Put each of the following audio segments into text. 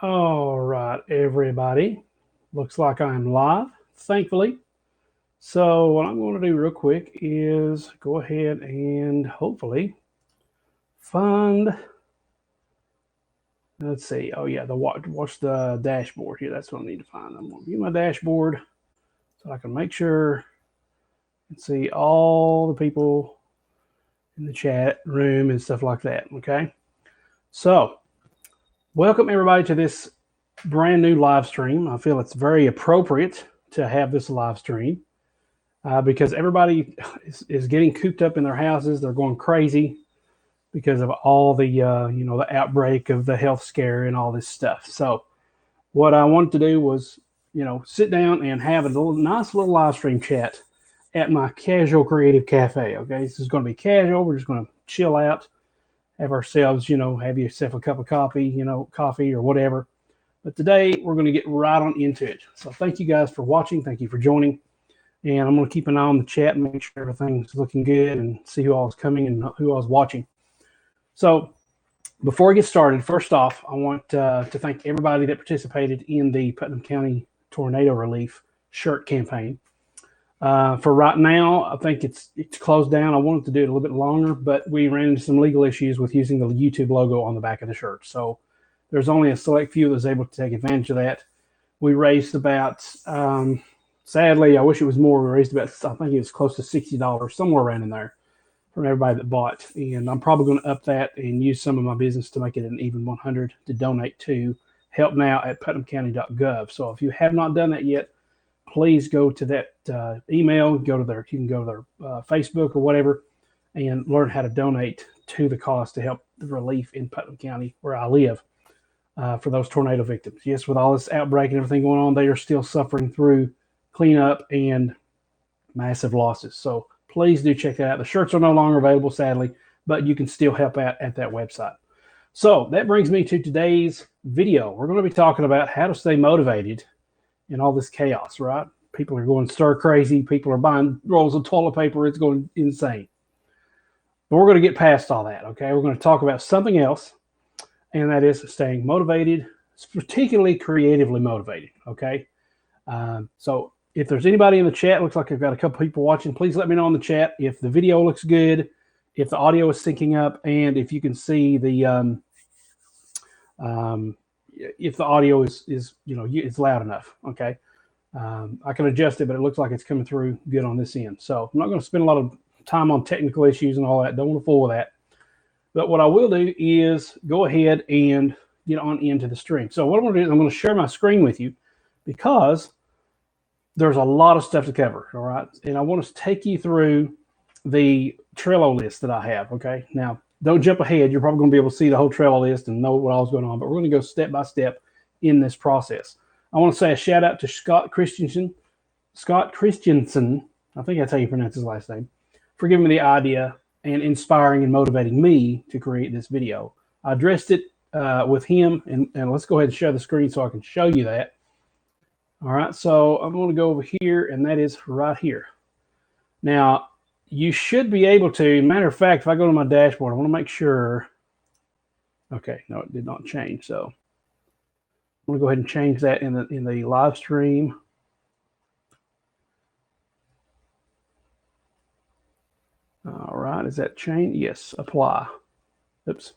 All right, everybody. Looks like I'm live, thankfully. So, what I'm going to do real quick is go ahead and hopefully find, let's see. Oh, yeah, the watch the dashboard here. That's what I need to find. I'm going to view my dashboard so I can make sure and see all the people in the chat room and stuff like that. Okay. So, welcome everybody to this brand new live stream. I feel it's very appropriate to have this live stream. Because everybody is getting cooped up in their houses. They're going crazy because of all the the outbreak of the health scare and all this stuff. So what I wanted to do was sit down and have a nice little live stream chat at my Casual Creative Cafe. Okay, this is going to be casual. We're just going to chill out, have ourselves have yourself a cup of coffee or whatever. But today we're going to get right on into it. So thank you guys for watching. Thank you for joining. And I'm going to keep an eye on the chat and make sure everything's looking good and see who all is coming and who all is watching. So before I get started, first off, I want to thank everybody that participated in the Putnam County Tornado Relief shirt campaign. For right now, I think it's closed down. I wanted to do it a little bit longer, but we ran into some legal issues with using the YouTube logo on the back of the shirt. So there's only a select few that was able to take advantage of that. We raised about... sadly, I wish it was more. We raised about, I think it was close to $60, somewhere around in there, from everybody that bought. And I'm probably going to up that and use some of my business to make it an even 100 to donate to Help Now at putnamcounty.gov. So if you have not done that yet, please go to that email. Go to their, you can go to their Facebook or whatever, and learn how to donate to the cause to help the relief in Putnam County, where I live, for those tornado victims. Yes, with all this outbreak and everything going on, they are still suffering through cleanup and massive losses. So please do check that out. The shirts are no longer available, sadly, but you can still help out at that website. So that brings me to today's video. We're going to be talking about how to stay motivated in all this chaos, right? People are going stir crazy. People are buying rolls of toilet paper. It's going insane. But we're going to get past all that, okay? We're going to talk about something else, and that is staying motivated, particularly creatively motivated, okay? So if there's anybody in the chat, looks like I've got a couple people watching, please let me know in the chat if the video looks good, if the audio is syncing up, and if you can see the if the audio is it's loud enough. Okay. I can adjust it, but it looks like it's coming through good on this end. So I'm not going to spend a lot of time on technical issues and all that. Don't want to fool with that. But what I will do is go ahead and get on into the stream. So what I'm going to do is I'm going to share my screen with you, because there's a lot of stuff to cover, all right? And I want to take you through the Trello list that I have, okay? Now, don't jump ahead. You're probably going to be able to see the whole Trello list and know what all is going on, but we're going to go step by step in this process. I want to say a shout out to Scott Christensen, I think that's how you pronounce his last name, for giving me the idea and inspiring and motivating me to create this video. I addressed it with him, and let's go ahead and share the screen so I can show you that. All right, so I'm going to go over here, and that is right here. Now, you should be able to, matter of fact, if I go to my dashboard, I want to make sure. Okay, no, it did not change. So I'm going to go ahead and change that in the live stream. All right, is that change? Yes, apply. Oops.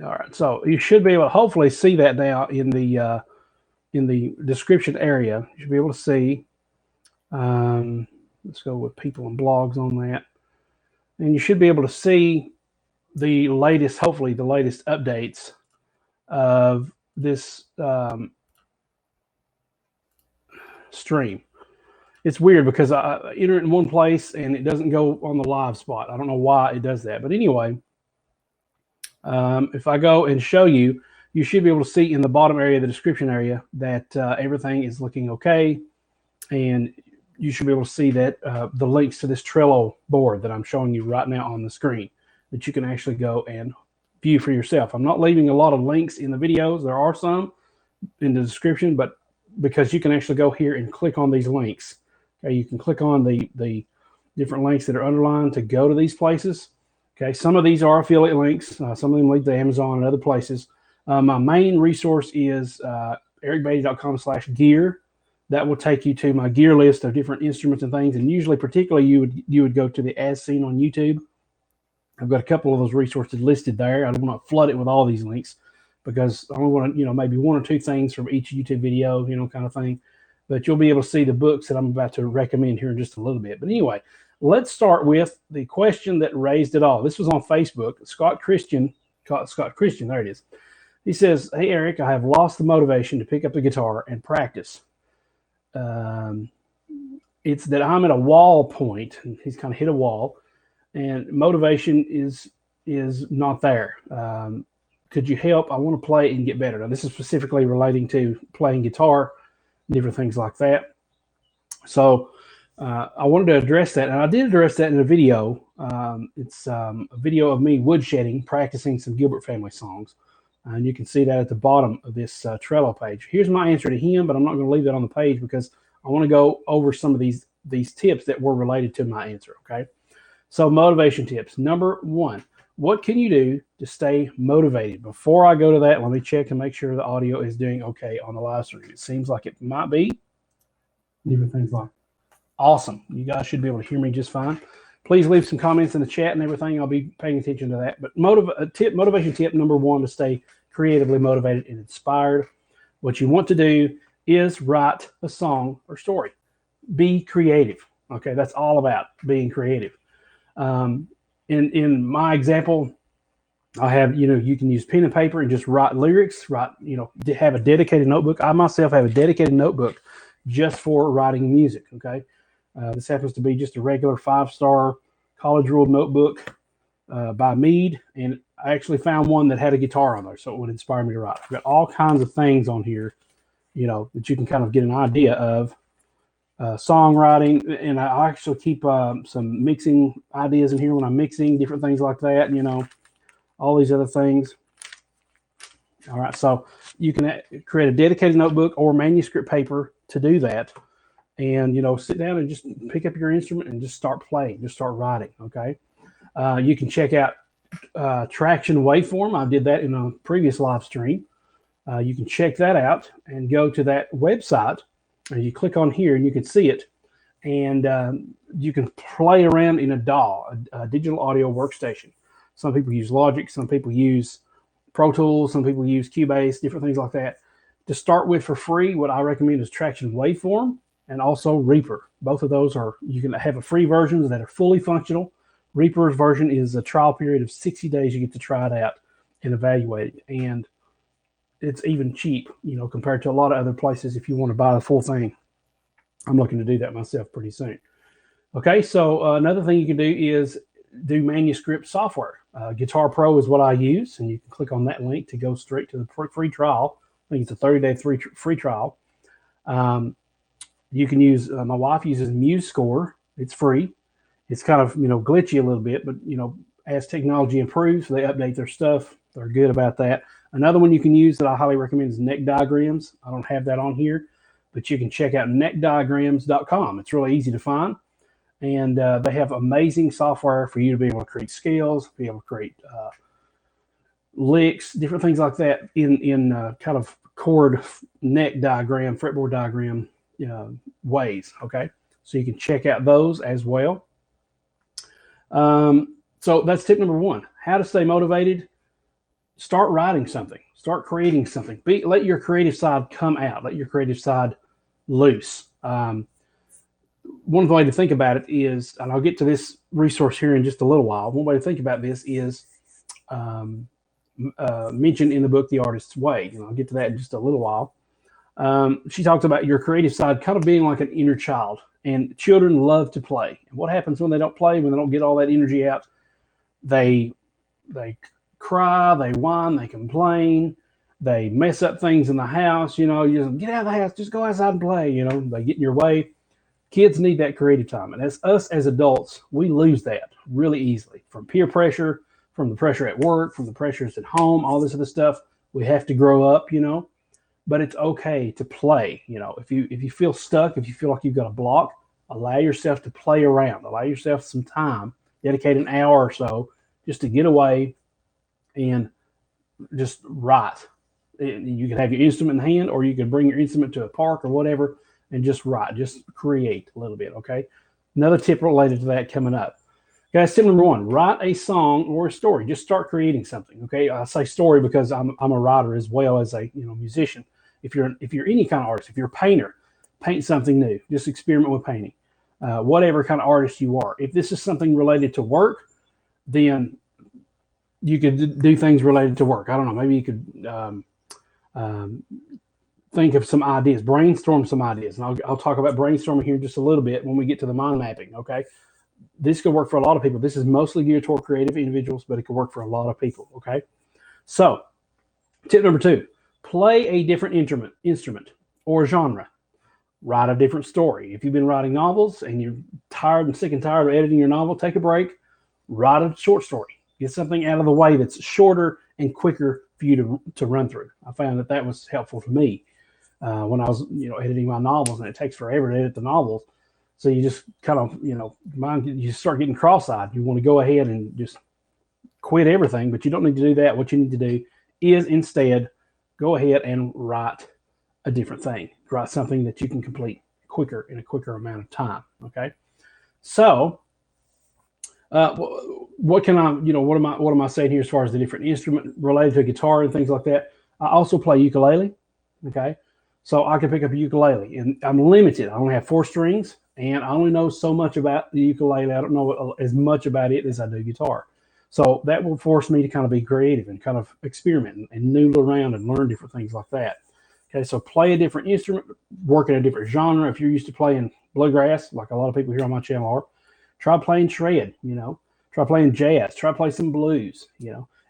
All right, so you should be able to hopefully see that now in the description area. You should be able to see. Let's go with people and blogs on that, and you should be able to see the latest, hopefully the latest updates of this stream. It's weird because I enter it in one place and it doesn't go on the live spot. I don't know why it does that, but anyway, if I go and show you, you should be able to see in the bottom area, the description area, that everything is looking okay, and you should be able to see that the links to this Trello board that I'm showing you right now on the screen, that you can actually go and view for yourself. I'm not leaving a lot of links in the videos. There are some in the description, but because you can actually go here and click on these links. Okay, you can click on the different links that are underlined to go to these places, Okay, some of these are affiliate links. Some of them lead to Amazon and other places. My main resource is ericbeatty.com/gear. That will take you to my gear list of different instruments and things. And usually, particularly, you would go to the As Seen on YouTube. I've got a couple of those resources listed there. I don't want to flood it with all these links because I only want to, maybe one or two things from each YouTube video, kind of thing. But you'll be able to see the books that I'm about to recommend here in just a little bit. But anyway, let's start with the question that raised it all. This was on Facebook. Scott Christian, there it is. He says, "Hey, Eric, I have lost the motivation to pick up the guitar and practice. It's that I'm at a wall point." And he's kind of hit a wall, and motivation is not there. Could you help? I want to play and get better. Now, this is specifically relating to playing guitar, different things like that. So I wanted to address that, and I did address that in a video. It's a video of me woodshedding, practicing some Gilbert Family songs. And you can see that at the bottom of this Trello page. Here's my answer to him, but I'm not going to leave that on the page because I want to go over some of these tips that were related to my answer, okay? So motivation tips. Number one, what can you do to stay motivated? Before I go to that, let me check and make sure the audio is doing okay on the live stream. It seems like it might be. Different things like awesome. You guys should be able to hear me just fine. Please leave some comments in the chat and everything. I'll be paying attention to that. But motivation tip number one to stay creatively motivated and inspired. What you want to do is write a song or story. Be creative. Okay, that's all about being creative. In my example, I have, you can use pen and paper and just write lyrics, have a dedicated notebook. I myself have a dedicated notebook just for writing music, okay? This happens to be just a regular 5-star college ruled notebook by Mead, and I actually found one that had a guitar on there, so it would inspire me to write. I've got all kinds of things on here, that you can kind of get an idea of songwriting, and I actually keep some mixing ideas in here when I'm mixing, different things like that, all these other things. All right, so you can create a dedicated notebook or manuscript paper to do that. And, sit down and just pick up your instrument and just start playing, just start writing, okay? You can check out Traction Waveform. I did that in a previous live stream. You can check that out and go to that website. And you click on here and you can see it. And you can play around in a DAW, a digital audio workstation. Some people use Logic. Some people use Pro Tools. Some people use Cubase, different things like that. To start with for free, what I recommend is Traction Waveform and also Reaper. Both of those you can have a free versions that are fully functional. Reaper's version is a trial period of 60 days. You get to try it out and evaluate it. And it's even cheap, compared to a lot of other places if you want to buy the full thing. I'm looking to do that myself pretty soon. Okay, so another thing you can do is do manuscript software. Guitar Pro is what I use, and you can click on that link to go straight to the free trial. I think it's a 30-day free trial. You can use, my wife uses MuseScore. It's free. It's kind of, glitchy a little bit, but, as technology improves, they update their stuff. They're good about that. Another one you can use that I highly recommend is Neck Diagrams. I don't have that on here, but you can check out neckdiagrams.com. It's really easy to find. And they have amazing software for you to be able to create scales, be able to create licks, different things like that in kind of chord neck diagram, fretboard diagram ways. Okay, so you can check out those as well. So that's tip number one: how to stay motivated. Start writing something. Start creating something. Let your creative side come out. Let your creative side loose. One way to think about it is, and I'll get to this resource here in just a little while. One way to think about this is mentioned in the book, The Artist's Way. I'll get to that in just a little while. She talks about your creative side kind of being like an inner child, and children love to play. And what happens when they don't play, when they don't get all that energy out? They cry, they whine, they complain, they mess up things in the house. You just get out of the house, just go outside and play. They get in your way. Kids need that creative time. And as us as adults, we lose that really easily from peer pressure, from the pressure at work, from the pressures at home, all this other stuff. We have to grow up, but it's okay to play. If you feel stuck, if you feel like you've got a block, allow yourself to play around, allow yourself some time, dedicate an hour or so just to get away and just write. You could have your instrument in hand, or you could bring your instrument to a park or whatever and just write, just create a little bit. Okay. Another tip related to that coming up. Okay, tip number one: write a song or a story. Just start creating something. Okay, I say story because I'm a writer as well as a musician. If you're any kind of artist, if you're a painter, paint something new. Just experiment with painting. Whatever kind of artist you are. If this is something related to work, then you could do things related to work. I don't know. Maybe you could think of some ideas, brainstorm some ideas. And I'll talk about brainstorming here just a little bit when we get to the mind mapping. Okay. This could work for a lot of people. This is mostly geared toward creative individuals, but it could work for a lot of people. Okay. So tip number two, play a different instrument or genre. Write a different story. If you've been writing novels and you're tired and sick and tired of editing your novel, take a break, write a short story. Get something out of the way that's shorter and quicker for you to run through. I found that was helpful for me when I was editing my novels, and it takes forever to edit the novels. So you just kind of you start getting cross-eyed. You want to go ahead and just quit everything, but you don't need to do that. What you need to do is instead go ahead and write a different thing. Write something that you can complete quicker in a quicker amount of time. Okay, so. What am I saying here as far as the different instrument related to guitar and things like that? I also play ukulele. Okay. So I can pick up a ukulele, and I'm limited. I only have 4 strings, and I only know so much about the ukulele. I don't know as much about it as I do guitar. So that will force me to kind of be creative and kind of experiment and noodle around and learn different things like that. Okay. So play a different instrument, work in a different genre. If you're used to playing bluegrass, like a lot of people here on my channel are, try playing shred, try playing jazz, try play some blues,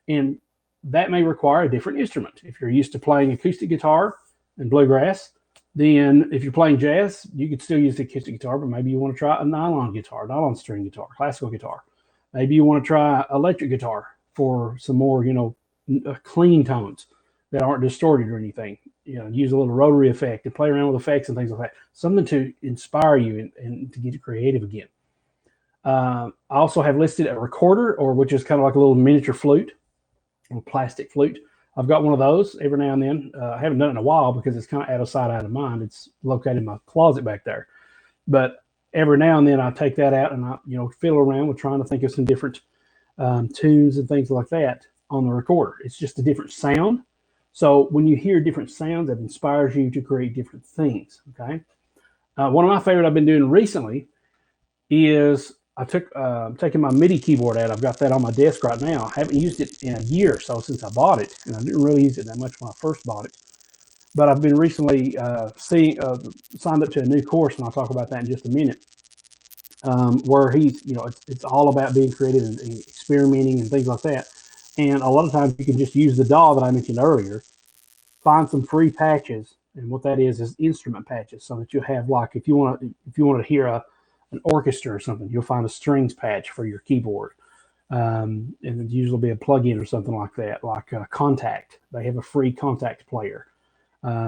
and that may require a different instrument. If you're used to playing acoustic guitar and bluegrass, then if you're playing jazz, you could still use the acoustic guitar, but maybe you want to try a nylon string guitar, classical guitar. Maybe you want to try electric guitar for some more, clean tones that aren't distorted or anything. Use a little rotary effect and play around with effects and things like that. Something to inspire you and to get you creative again. I also have listed a recorder, which is kind of like a little miniature flute, a plastic flute. I've got one of those every now and then. I haven't done it in a while because it's kind of out of sight, out of mind. It's located in my closet back there. But every now and then I take that out and I, fiddle around with trying to think of some different tunes and things like that on the recorder. It's just a different sound. So when you hear different sounds, that inspires you to create different things. Okay. One of my favorite I've been doing recently is taking my MIDI keyboard out. I've got that on my desk right now. I haven't used it in a year or so since I bought it, and I didn't really use it that much when I first bought it. But I've been recently signed up to a new course, and I'll talk about that in just a minute, where it's all about being creative and experimenting and things like that. And a lot of times you can just use the DAW that I mentioned earlier, find some free patches, and what that is instrument patches, so that you'll have, like, if you want to hear an orchestra or something, you'll find a strings patch for your keyboard, and it usually be a plugin or something like that, like Kontakt. They have a free Kontakt player.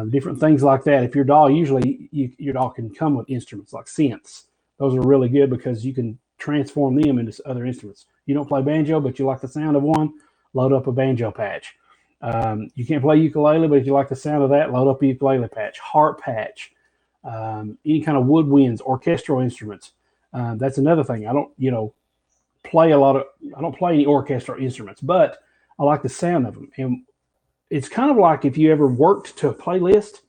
Different things like that. If your DAW, usually your DAW can come with instruments like synths. Those are really good because you can transform them into other instruments. You don't play banjo, but you like the sound of one, load up a banjo patch. You can't play ukulele, but if you like the sound of that, load up a ukulele patch, harp patch. Any kind of woodwinds, orchestral instruments. That's another thing. I don't play any orchestral instruments, but I like the sound of them. And it's kind of like if you ever worked to a playlist,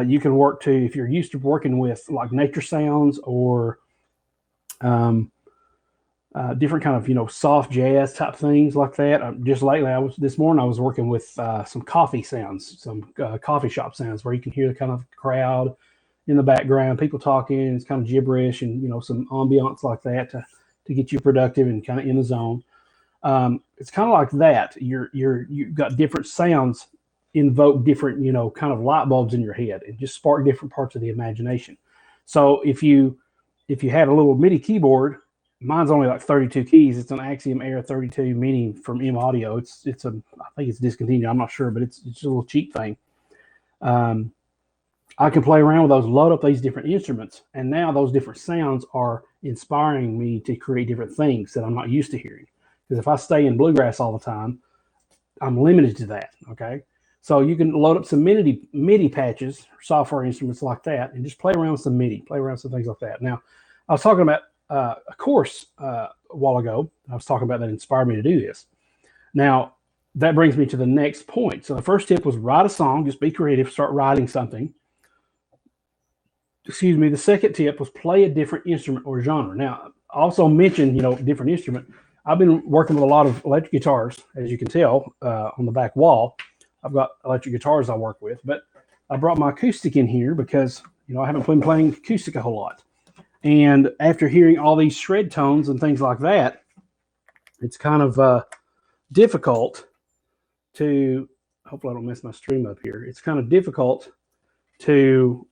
you can work to, if you're used to working with like nature sounds or different kind of, soft jazz type things like that. Just lately, this morning I was working with some coffee sounds, some coffee shop sounds where you can hear the kind of crowd in the background, people talking. It's kind of gibberish and, some ambiance like that to get you productive and kind of in the zone. It's kind of like that. You've got different sounds invoke different, kind of light bulbs in your head and just spark different parts of the imagination. So if you had a little MIDI keyboard, mine's only like 32 keys. It's an Axiom Air 32 Mini from M Audio. I think it's discontinued. I'm not sure, but it's just a little cheap thing. I can play around with those, load up these different instruments, and now those different sounds are inspiring me to create different things that I'm not used to hearing. because if I stay in bluegrass all the time, I'm limited to that. Okay. So you can load up some MIDI patches, software instruments like that, and just play around with some MIDI, play around with some things like that. Now, I was talking about a course a while ago. I was talking about that inspired me to do this. Now, that brings me to the next point. So the first tip was write a song, just be creative, start writing something. Excuse me. The second tip was play a different instrument or genre. Now, I also mentioned, different instrument. I've been working with a lot of electric guitars, as you can tell on the back wall. I've got electric guitars I work with, but I brought my acoustic in here because, I haven't been playing acoustic a whole lot. And after hearing all these shred tones and things like that, it's kind of difficult to, hopefully I don't mess my stream up here. It's kind of difficult to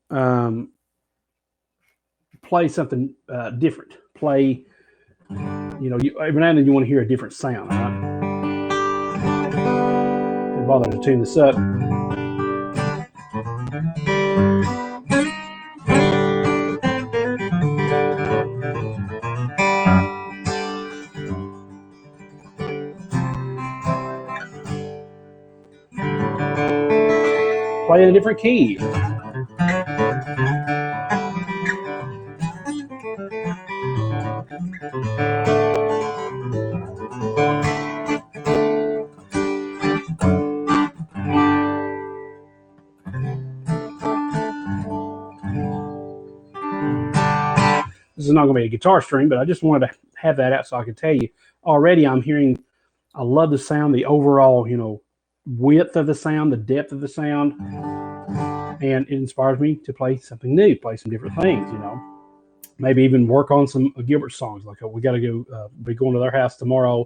play something different. Play, every now and then you want to hear a different sound, right? Didn't bother to tune this up. Play in a different key. This is not going to be a guitar string, but I just wanted to have that out so I could tell you. Already I'm hearing, I love the sound, the overall, width of the sound, the depth of the sound. And it inspires me to play something new, play some different things, Maybe even work on some Gilbert songs. Like we got to go, be going to their house tomorrow.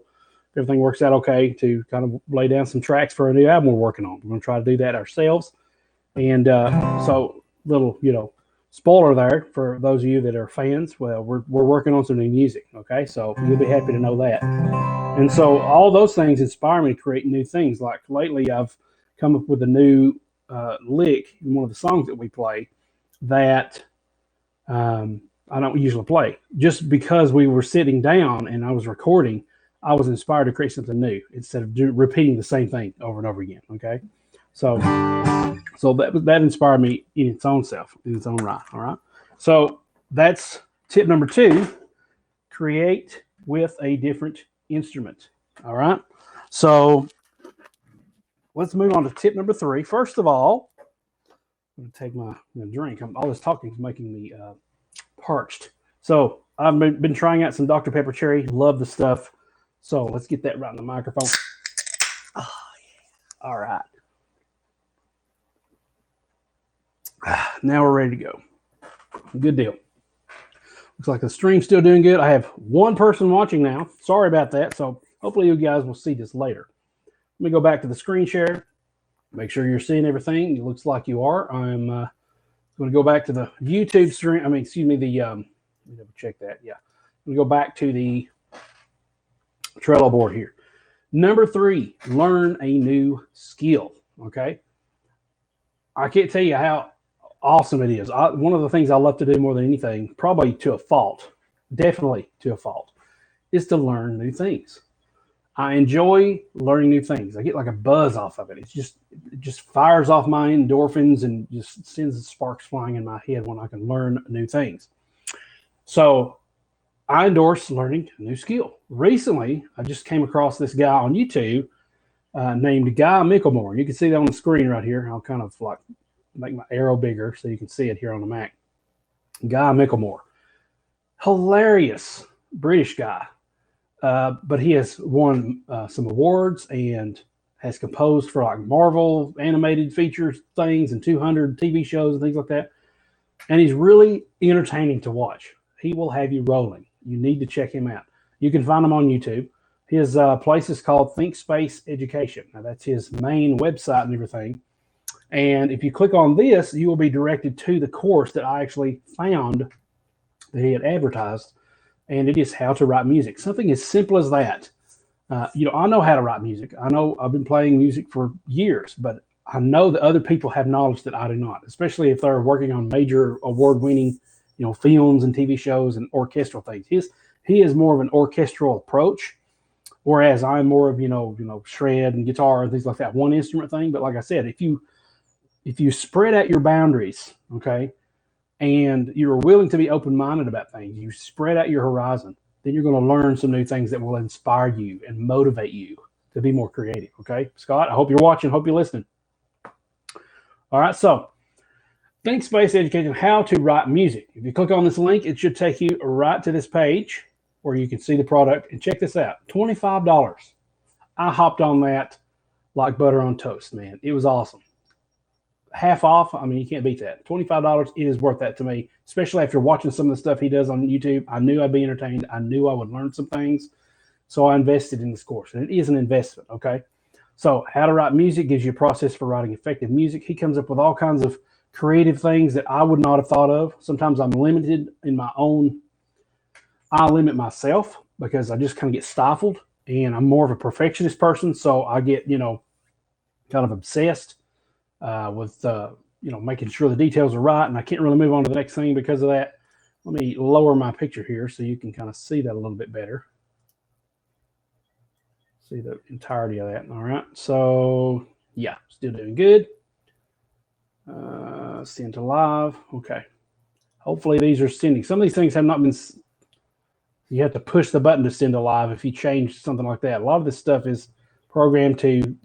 If everything works out okay, to kind of lay down some tracks for a new album we're working on. We're going to try to do that ourselves. And so little, spoiler there for those of you that are fans. Well, we're working on some new music. Okay. So you'll be happy to know that. And so all those things inspire me to create new things. Like lately I've come up with a new lick in one of the songs that we play that I don't usually play. Just because we were sitting down and I was recording, I was inspired to create something new instead of repeating the same thing over and over again. Okay. So that inspired me in its own self, in its own right. All right. So that's tip number 2, create with a different instrument. All right. So let's move on to tip number 3. First of all, I'm going to take my drink. All this talking is making me parched. So I've been trying out some Dr. Pepper Cherry. Love the stuff. So let's get that right in the microphone. Oh, yeah. All right. Now we're ready to go. Good deal. Looks like the stream's still doing good. I have one person watching now. Sorry about that. So hopefully you guys will see this later. Let me go back to the screen share. Make sure you're seeing everything. It looks like you are. I'm going to go back to the YouTube stream. Let me double check that. Yeah. I'm going to go back to the Trello board here. Number 3, learn a new skill. Okay. I can't tell you how awesome it is. One of the things I love to do more than anything, probably to a fault, definitely to a fault, is to learn new things. I enjoy learning new things. I get like a buzz off of it. It just fires off my endorphins and just sends the sparks flying in my head when I can learn new things. So I endorse learning a new skill. Recently, I just came across this guy on YouTube named Guy Micklemore. You can see that on the screen right here. I'll kind of like make my arrow bigger so you can see it here on the Mac. Guy Micklemore. Hilarious British guy. But he has won some awards and has composed for like Marvel animated features things and 200 TV shows and things like that. And he's really entertaining to watch. He will have you rolling. You need to check him out. You can find him on YouTube. His place is called ThinkSpace Education. Now, that's his main website and everything. And if you click on this, you will be directed to the course that I actually found that he had advertised. And it is how to write music. Something as simple as that. I know how to write music. I know I've been playing music for years, but I know that other people have knowledge that I do not, especially if they're working on major award-winning, films and TV shows and orchestral things. He is more of an orchestral approach. Whereas I'm more of, shred and guitar and things like that, one instrument thing. But like I said, if you spread out your boundaries, okay, and you're willing to be open-minded about things, you spread out your horizon, then you're going to learn some new things that will inspire you and motivate you to be more creative. Okay, Scott, I hope you're watching. Hope you're listening. All right, so Think Space Education, how to write music. If you click on this link, it should take you right to this page where you can see the product. And check this out, $25. I hopped on that like butter on toast, man. It was awesome. Half off. I mean, you can't beat that. $25, it is worth that to me, especially after watching some of the stuff he does on YouTube. I knew I'd be entertained. I knew I would learn some things. So I invested in this course, and it is an investment, okay? So How to Write Music gives you a process for writing effective music. He comes up with all kinds of creative things that I would not have thought of. Sometimes I'm limited in my own, I limit myself because I just kind of get stifled, and I'm more of a perfectionist person. So I get, kind of obsessed with, making sure the details are right, and I can't really move on to the next thing because of that. Let me lower my picture here so you can kind of see that a little bit better. See the entirety of that. All right. So yeah, still doing good. Send to live. Okay. Hopefully these are sending. Some of these things have not been. You have to push the button to send to live if you change something like that. A lot of this stuff is programmed to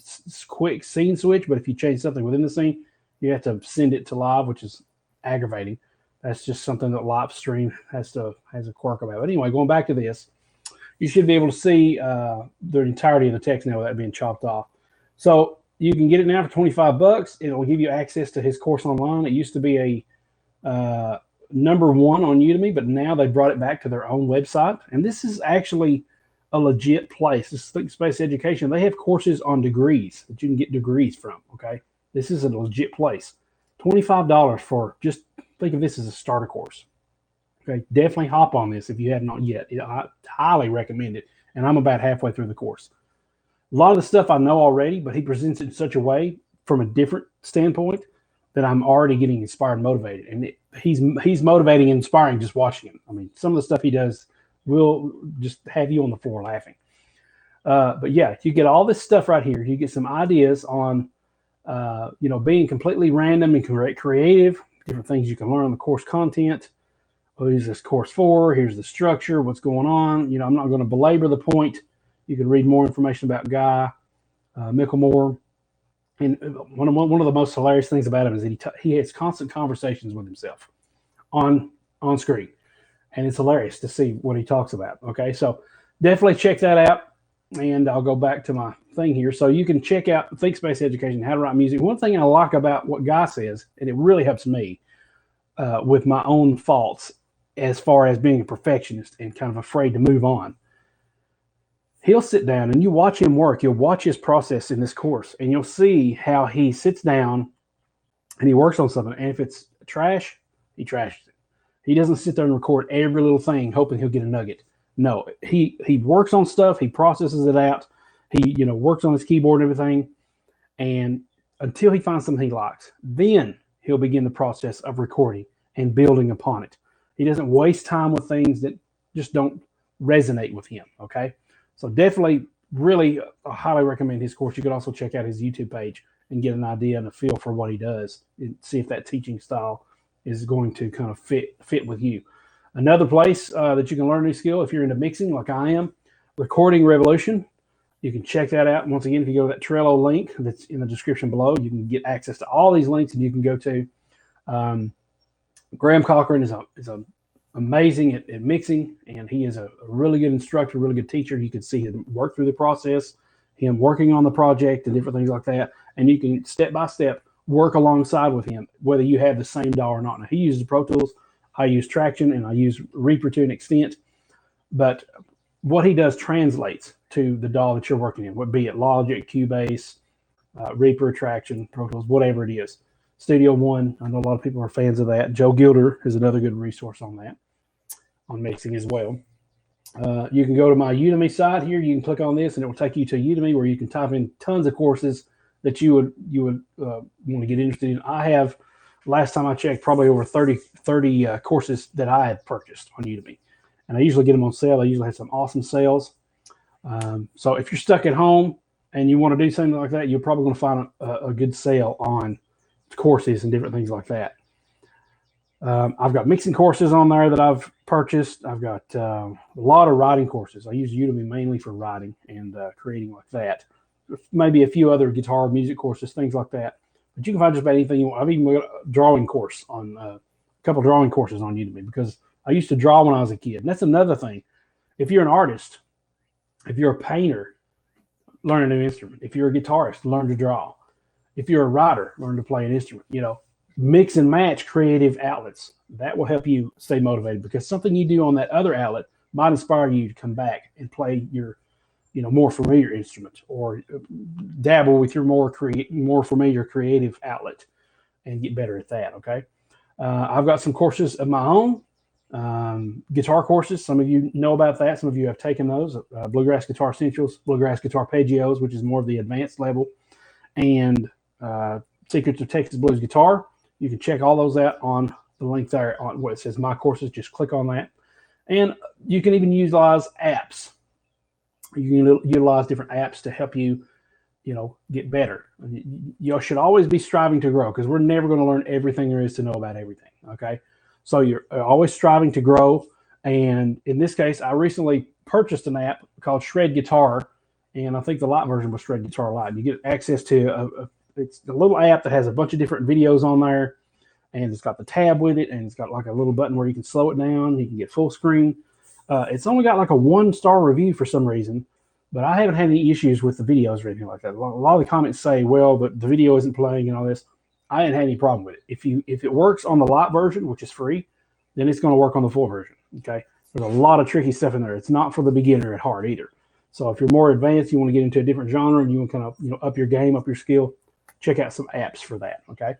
quick scene switch, but if you change something within the scene, you have to send it to live, which is aggravating. That's just something that live stream has a quirk about. But anyway, going back to this, you should be able to see the entirety of the text now without being chopped off. So you can get it now for $25. It'll give you access to his course online. It used to be a #1 on Udemy, but now they brought it back to their own website. And this is actually a legit place. This is Think Space Education. They have courses on degrees that you can get degrees from, okay? This is a legit place. $25 for, just think of this as a starter course. Okay, definitely hop on this if you have not yet. I highly recommend it, and I'm about halfway through the course. A lot of the stuff I know already, but he presents it in such a way from a different standpoint that I'm already getting inspired and motivated. And he's motivating and inspiring just watching him. I mean, some of the stuff he does will just have you on the floor laughing. But yeah, you get all this stuff right here. You get some ideas on, being completely random and creative, different things you can learn on the course content. Who's this course for? Here's the structure, what's going on. I'm not going to belabor the point. You can read more information about Guy Mickelmore. And one of the most hilarious things about him is that he has constant conversations with himself on screen. And it's hilarious to see what he talks about. Okay, so definitely check that out. And I'll go back to my thing here. So you can check out Think Space Education, How to Write Music. One thing I like about what Guy says, and it really helps me with my own faults, as far as being a perfectionist and kind of afraid to move on. He'll sit down and you watch him work. You'll watch his process in this course, and you'll see how he sits down and he works on something. And if it's trash, he trashes it. He doesn't sit there and record every little thing hoping he'll get a nugget. No, he works on stuff. He processes it out. He works on his keyboard and everything, and until he finds something he likes, then he'll begin the process of recording and building upon it. He doesn't waste time with things that just don't resonate with him, okay? So definitely, really, I highly recommend his course. You could also check out his YouTube page and get an idea and a feel for what he does and see if that teaching style is going to kind of fit with you. Another place that you can learn a new skill, if you're into mixing like I am, Recording Revolution. You can check that out. And once again, if you go to that Trello link that's in the description below, you can get access to all these links, and you can go to Graham Cochran is amazing at mixing, and he is a really good instructor, really good teacher. You can see him work through the process, him working on the project and different things like that. And you can step by step work alongside with him, whether you have the same DAW or not. Now, he uses Pro Tools, I use Traction, and I use Reaper to an extent. But what he does translates to the DAW that you're working in, whether be it Logic, Cubase, Reaper, Traction, Pro Tools, whatever it is. Studio One, I know a lot of people are fans of that. Joe Gilder is another good resource on that, on mixing as well. You can go to my Udemy site here. You can click on this, and it will take you to Udemy, where you can type in tons of courses that you would want to get interested in. I have, last time I checked, probably over 30 courses that I had purchased on Udemy, and I usually get them on sale. I usually have some awesome sales. So if you're stuck at home and you want to do something like that, you're probably going to find a good sale on courses and different things like that. I've got mixing courses on there that I've purchased. I've got a lot of writing courses. I use Udemy mainly for writing and creating like that. Maybe a few other guitar music courses, things like that. But you can find just about anything you want. I've even got a drawing course on a couple of drawing courses on Udemy because I used to draw when I was a kid. And that's another thing. If you're an artist, if you're a painter, learn a new instrument. If you're a guitarist, learn to draw. If you're a writer, learn to play an instrument. Mix and match creative outlets. That will help you stay motivated because something you do on that other outlet might inspire you to come back and play your, more familiar instrument or dabble with your more familiar creative outlet and get better at that. Okay. I've got some courses of my own, guitar courses. Some of you know about that. Some of you have taken those, Bluegrass Guitar Essentials, Bluegrass Guitar Arpeggios, which is more of the advanced level, and Secrets of Texas Blues Guitar. You can check all those out on the link there on where it says My Courses. Just click on that. And you can even utilize apps. You can utilize different apps to help you, get better. You should always be striving to grow because we're never going to learn everything there is to know about everything, okay? So you're always striving to grow. And in this case, I recently purchased an app called Shred Guitar, and I think the light version was Shred Guitar Lite. You get access to it's a little app that has a bunch of different videos on there, and it's got the tab with it, and it's got like a little button where you can slow it down. You can get full screen. It's only got like a 1-star review for some reason, but I haven't had any issues with the videos or anything like that. A lot of the comments say, well, the video isn't playing and all this. I didn't have any problem with it. If it works on the light version, which is free, then it's going to work on the full version. Okay. There's a lot of tricky stuff in there. It's not for the beginner at heart either. So if you're more advanced, you want to get into a different genre and you want to kind of, up your game, up your skill, check out some apps for that. Okay.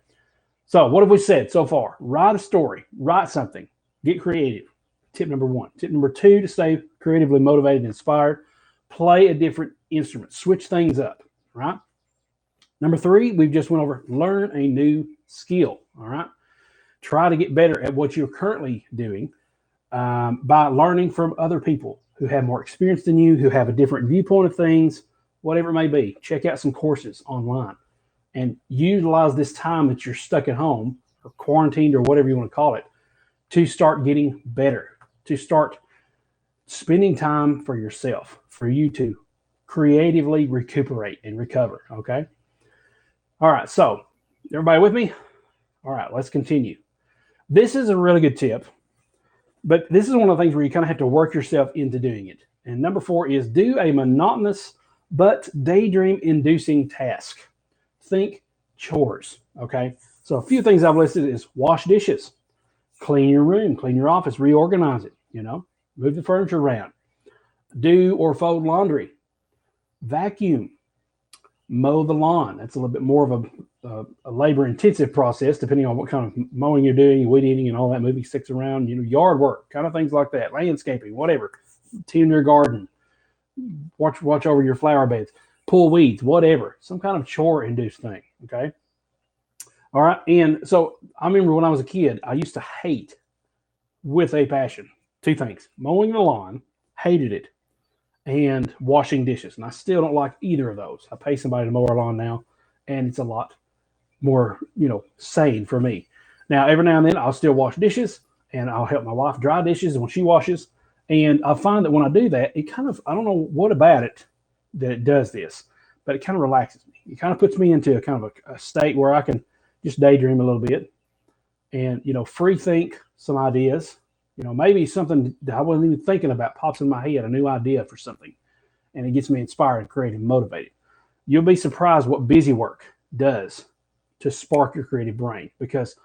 So what have we said so far? Write a story, write something, get creative. Tip number 1. Tip number 2, to stay creatively motivated and inspired, play a different instrument, switch things up. Right. Number 3, we've just went over, learn a new skill. All right. Try to get better at what you're currently doing by learning from other people who have more experience than you, who have a different viewpoint of things, whatever it may be. Check out some courses online and utilize this time that you're stuck at home or quarantined or whatever you want to call it to start getting better, to start spending time for yourself, for you to creatively recuperate and recover. Okay. All right. So everybody with me? All right, let's continue. This is a really good tip, but this is one of the things where you kind of have to work yourself into doing it. And number 4 is do a monotonous but daydream-inducing task. Think chores, okay? So a few things I've listed is wash dishes, clean your room, clean your office, reorganize it, move the furniture around, do or fold laundry, vacuum, mow the lawn. That's a little bit more of a labor-intensive process, depending on what kind of mowing you're doing, weed eating, and all that, moving sticks around, yard work, kind of things like that, landscaping, whatever, tend your garden, watch over your flower beds, pull weeds, whatever, some kind of chore-induced thing, okay? All right, and so I remember when I was a kid, I used to hate, with a passion, 2 things: mowing the lawn, hated it, and washing dishes. And I still don't like either of those. I pay somebody to mow our lawn now, and it's a lot more, sane for me. Now, every now and then I'll still wash dishes, and I'll help my wife dry dishes when she washes. And I find that when I do that, it kind of, I don't know what about it that it does this, but it kind of relaxes me. It kind of puts me into a kind of a state where I can just daydream a little bit and, free think some ideas. Maybe something that I wasn't even thinking about pops in my head, a new idea for something, and it gets me inspired, creative, and motivated. You'll be surprised what busy work does to spark your creative brain because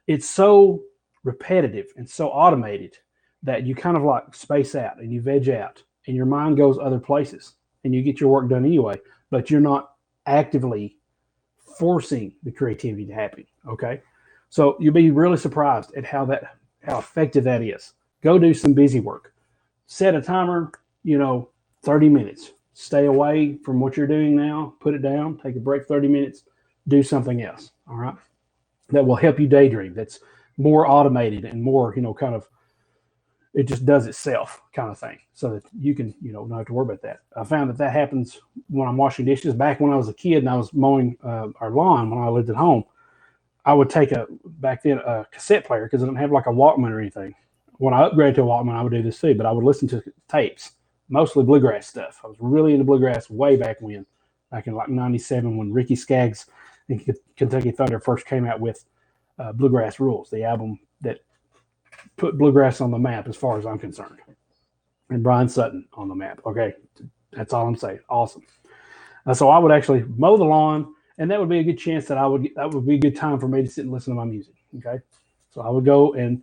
it's so repetitive and so automated that you kind of like space out and you veg out and your mind goes other places and you get your work done anyway, but you're not actively forcing the creativity to happen. Okay. So you'll be really surprised at how effective that is. Go do some busy work. Set a timer, 30 minutes. Stay away from what you're doing now. Put it down. Take a break 30 minutes. Do something else. All right. That will help you daydream. That's more automated and more, kind of it just does itself kind of thing, so that you can, not have to worry about that. I found that happens when I'm washing dishes. Back when I was a kid and I was mowing our lawn when I lived at home, I would take back then a cassette player because I didn't have like a Walkman or anything. When I upgraded to a Walkman, I would do this too, but I would listen to tapes, mostly bluegrass stuff. I was really into bluegrass way back when, back in like '97 when Ricky Skaggs and Kentucky Thunder first came out with Bluegrass Rules, the album that put bluegrass on the map as far as I'm concerned, and Brian Sutton on the map. Okay, that's all I'm saying. Awesome. So I would actually mow the lawn, and that would be a good chance that that would be a good time for me to sit and listen to my music. Okay, so I would go and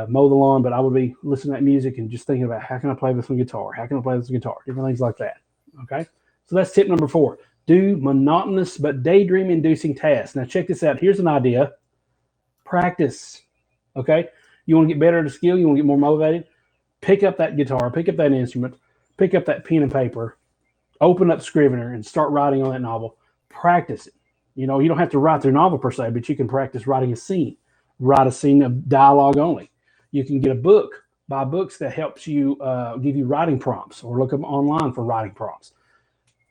mow the lawn, but I would be listening to that music and just thinking about how can I play this on guitar? How can I play this on guitar? Different things like that. Okay, so that's tip number 4. Do monotonous but daydream-inducing tasks. Now check this out. Here's an idea. Practice. Okay, you want to get better at a skill. You want to get more motivated. Pick up that guitar. Pick up that instrument. Pick up that pen and paper. Open up Scrivener and start writing on that novel. Practice it. You don't have to write the novel per se, but you can practice writing a scene. Write a scene of dialogue only. You can get a book, buy books that helps you give you writing prompts, or look up online for writing prompts.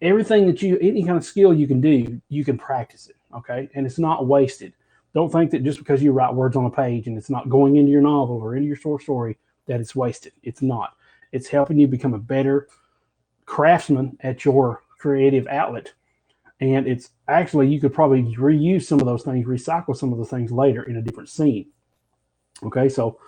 Everything that any kind of skill you can do, you can practice it. Okay, and it's not wasted. Don't think that just because you write words on a page and it's not going into your novel or into your short story that it's wasted. It's not. It's helping you become a better craftsman at your creative outlet. And it's actually, you could probably reuse some of those things, recycle some of those things later in a different scene. Okay, so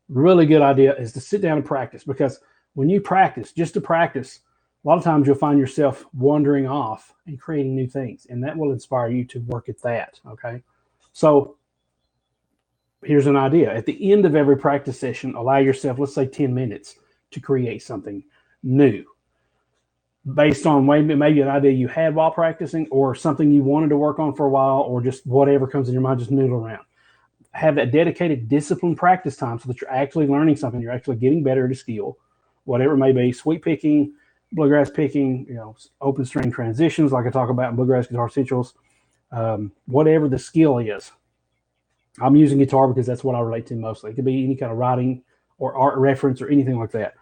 really good idea is to sit down and practice, because when you practice, just to practice, a lot of times you'll find yourself wandering off and creating new things, and that will inspire you to work at that. Okay, so here's an idea. At the end of every practice session, allow yourself, let's say 10 minutes to create something new, based on maybe an idea you had while practicing, or something you wanted to work on for a while, or just whatever comes in your mind, just noodle around. Have that dedicated disciplined practice time so that you're actually learning something. You're actually getting better at a skill, whatever it may be. Sweep picking, bluegrass picking, open string transitions like I talk about in Bluegrass Guitar Essentials, whatever the skill is. I'm using guitar because that's what I relate to mostly. It could be any kind of writing or art reference or anything like that.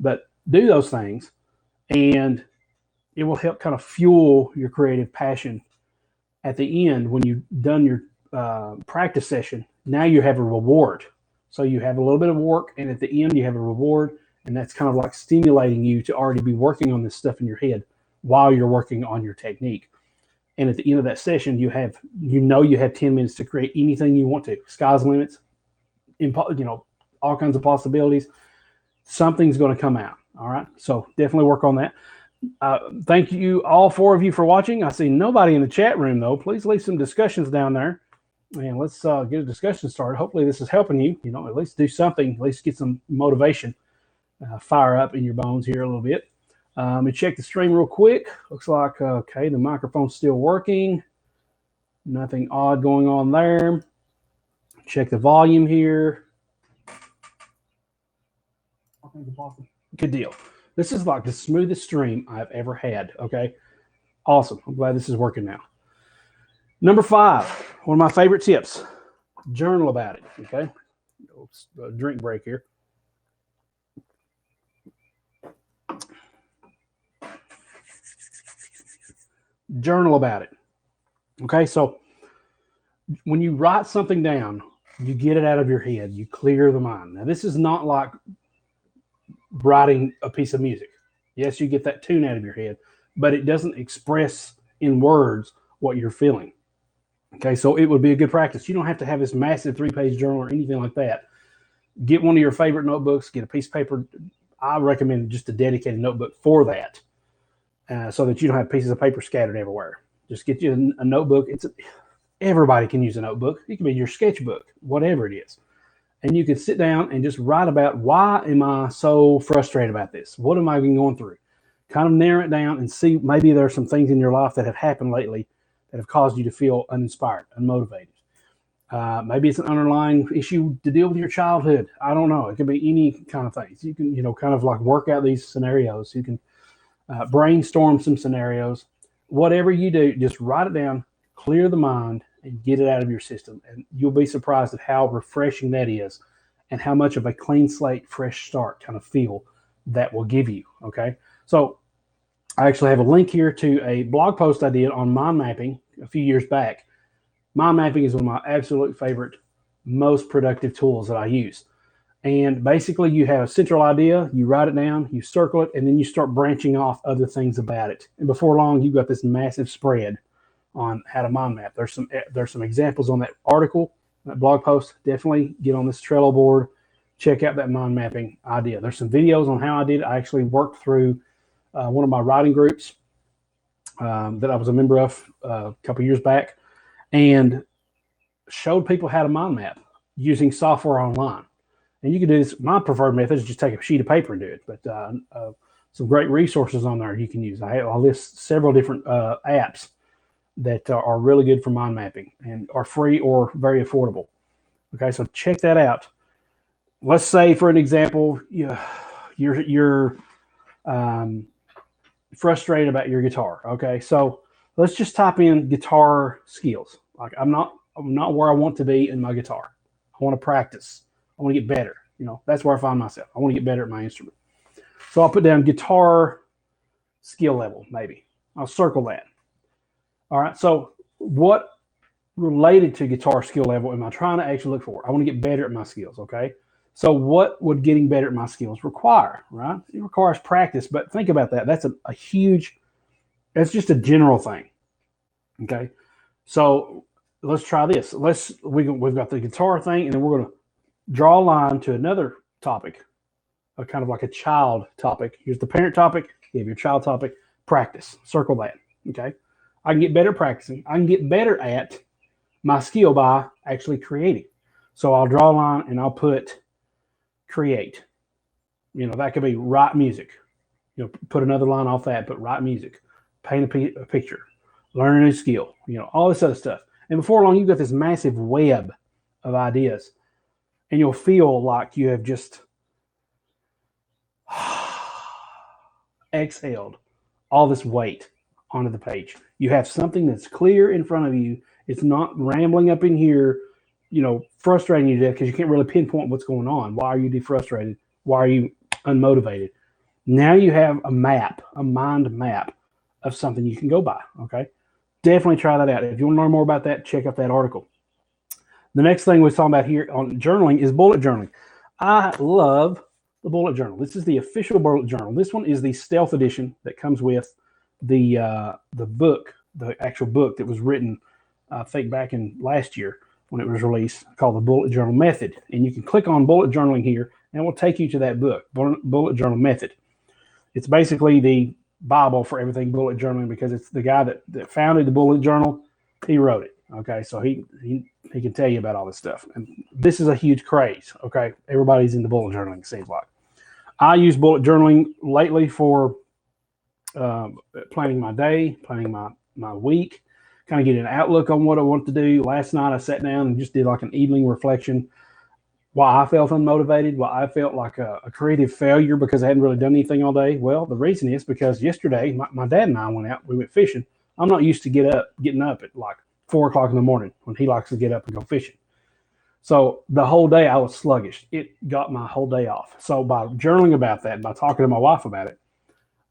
But do those things, and it will help kind of fuel your creative passion. At the end, when you've done your practice session, now you have a reward. So you have a little bit of work, and at the end you have a reward, and that's kind of like stimulating you to already be working on this stuff in your head while you're working on your technique. And at the end of that session, you have 10 minutes to create anything you want to. Sky's the limits, all kinds of possibilities. Something's going to come out. All right, so definitely work on that. Thank you, all 4 of you, for watching. I see nobody in the chat room, though. Please leave some discussions down there, and let's get a discussion started. Hopefully this is helping you, at least do something, at least get some motivation, fire up in your bones here a little bit. Let me check the stream real quick. Looks like, okay, the microphone's still working. Nothing odd going on there. Check the volume here. Good deal. This is like the smoothest stream I've ever had. Okay, awesome. I'm glad this is working now. Number 5, one of my favorite tips: journal about it. Okay, drink break here. Journal about it. Okay, so when you write something down, you get it out of your head. You clear the mind. Now, this is not like writing a piece of music. Yes, you get that tune out of your head, but it doesn't express in words what you're feeling. Okay, so it would be a good practice. You don't have to have this massive 3-page journal or anything like that. Get one of your favorite notebooks, get a piece of paper. I recommend just a dedicated notebook for that, so that you don't have pieces of paper scattered everywhere. Just get you a notebook. Everybody can use a notebook. It can be your sketchbook, whatever it is. And you can sit down and just write about, why am I so frustrated about this? What am I going through? Kind of narrow it down and see, maybe there are some things in your life that have happened lately that have caused you to feel uninspired, unmotivated. Maybe it's an underlying issue to deal with your childhood. I don't know. It could be any kind of things. You can, kind of like work out these scenarios. You can brainstorm some scenarios. Whatever you do, just write it down, clear the mind, and get it out of your system. And you'll be surprised at how refreshing that is and how much of a clean slate, fresh start kind of feel that will give you. Okay. So I actually have a link here to a blog post I did on mind mapping a few years back. Mind mapping is one of my absolute favorite, most productive tools that I use. And basically, you have a central idea, you write it down, you circle it, and then you start branching off other things about it. And before long, you've got this massive spread on how to mind map. There's some examples on that article, that blog post. Definitely get on this Trello board, check out that mind mapping idea. There's some videos on how I did it. I actually worked through one of my writing groups that I was a member of a couple years back, and showed people how to mind map using software online. And you can do this. My preferred method is just take a sheet of paper and do it. But some great resources on there you can use. I'll list several different apps that are really good for mind mapping and are free or very affordable. Okay, so check that out. Let's say, for an example, you're frustrated about your guitar. Okay, so let's just type in guitar skills. Like I'm not where I want to be in my guitar. I want to practice. I want to get better. That's where I find myself. I want to get better at my instrument. So I'll put down guitar skill level, maybe. I'll circle that. All right. So what related to guitar skill level am I trying to actually look for? I want to get better at my skills. Okay. So what would getting better at my skills require, right? It requires practice, but think about that. That's a huge, that's just a general thing. Okay. So let's try this. We've got the guitar thing, and then we're going to draw a line to another topic, a kind of like a child topic. Here's the parent topic. You have your child topic. Practice. Circle that. Okay. I can get better at practicing. I can get better at my skill by actually creating. So I'll draw a line and I'll put create. That could be write music. Put another line off that, but write music, paint a picture, learn a new skill, all this other stuff. And before long, you've got this massive web of ideas. And you'll feel like you have just exhaled all this weight onto the page. You have something that's clear in front of you. It's not rambling up in here, frustrating you to death because you can't really pinpoint what's going on. Why are you defrustrated? Why are you unmotivated? Now you have a map, a mind map of something you can go by. Okay. Definitely try that out. If you want to learn more about that, check out that article. The next thing we're talking about here on journaling is bullet journaling. I love the bullet journal. This is the official bullet journal. This one is the stealth edition that comes with the book, the actual book that was written, I think back in last year when it was released, called the Bullet Journal Method. And you can click on bullet journaling here, and it will take you to that book, Bullet Journal Method. It's basically the Bible for everything bullet journaling because it's the guy that founded the bullet journal. He wrote it. Okay, so he can tell you about all this stuff. And this is a huge craze. Okay, everybody's into bullet journaling, it seems like. I use bullet journaling lately for planning my day, planning my week, kind of get an outlook on what I want to do. Last night I sat down and just did like an evening reflection. Why I felt unmotivated, why I felt like a creative failure because I hadn't really done anything all day. Well, the reason is because yesterday my dad and I went out. We went fishing. I'm not used to getting up at like 4 o'clock in the morning when he likes to get up and go fishing. So the whole day I was sluggish. It got my whole day off. So by journaling about that, by talking to my wife about it,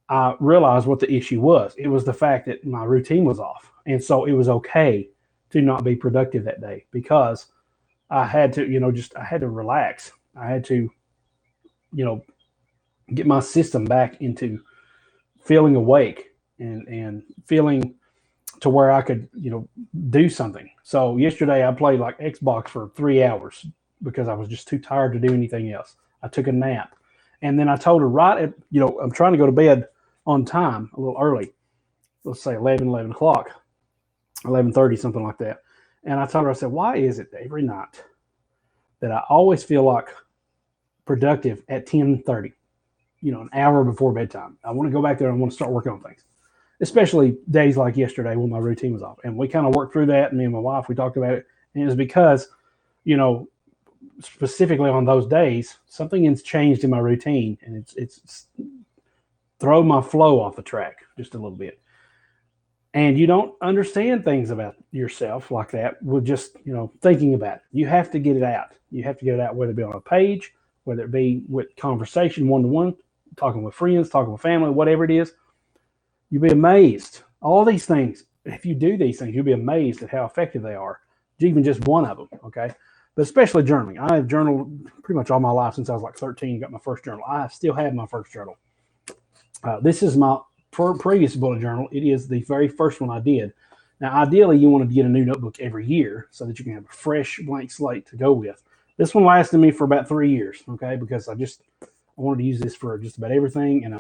I realized what the issue was. It was the fact that my routine was off. And so it was okay to not be productive that day because I had to, I had to relax. I had to, get my system back into feeling awake and feeling to where I could, do something. So yesterday I played like Xbox for 3 hours because I was just too tired to do anything else. I took a nap. And then I told her I'm trying to go to bed on time a little early. Let's say 11 o'clock, 11:30, something like that. And I told her, I said, why is it every night that I always feel like productive at 10:30, an hour before bedtime? I want to go back there and I want to start working on things, especially days like yesterday when my routine was off. And we kind of worked through that. Me and my wife, we talked about it. And it was because, specifically on those days, something has changed in my routine and it's thrown my flow off the track just a little bit. And you don't understand things about yourself like that with just, thinking about it. You have to get it out. You have to get it out, whether it be on a page, whether it be with conversation, one-to-one, talking with friends, talking with family, whatever it is. You'll be amazed. All these things, if you do these things, you'll be amazed at how effective they are. Even just one of them, okay? But especially journaling. I have journaled pretty much all my life since I was like 13, got my first journal. I still have my first journal. This is my previous bullet journal. It is the very first one I did. Now, ideally, you want to get a new notebook every year so that you can have a fresh blank slate to go with. This one lasted me for about 3 years, okay, because I wanted to use this for just about everything, and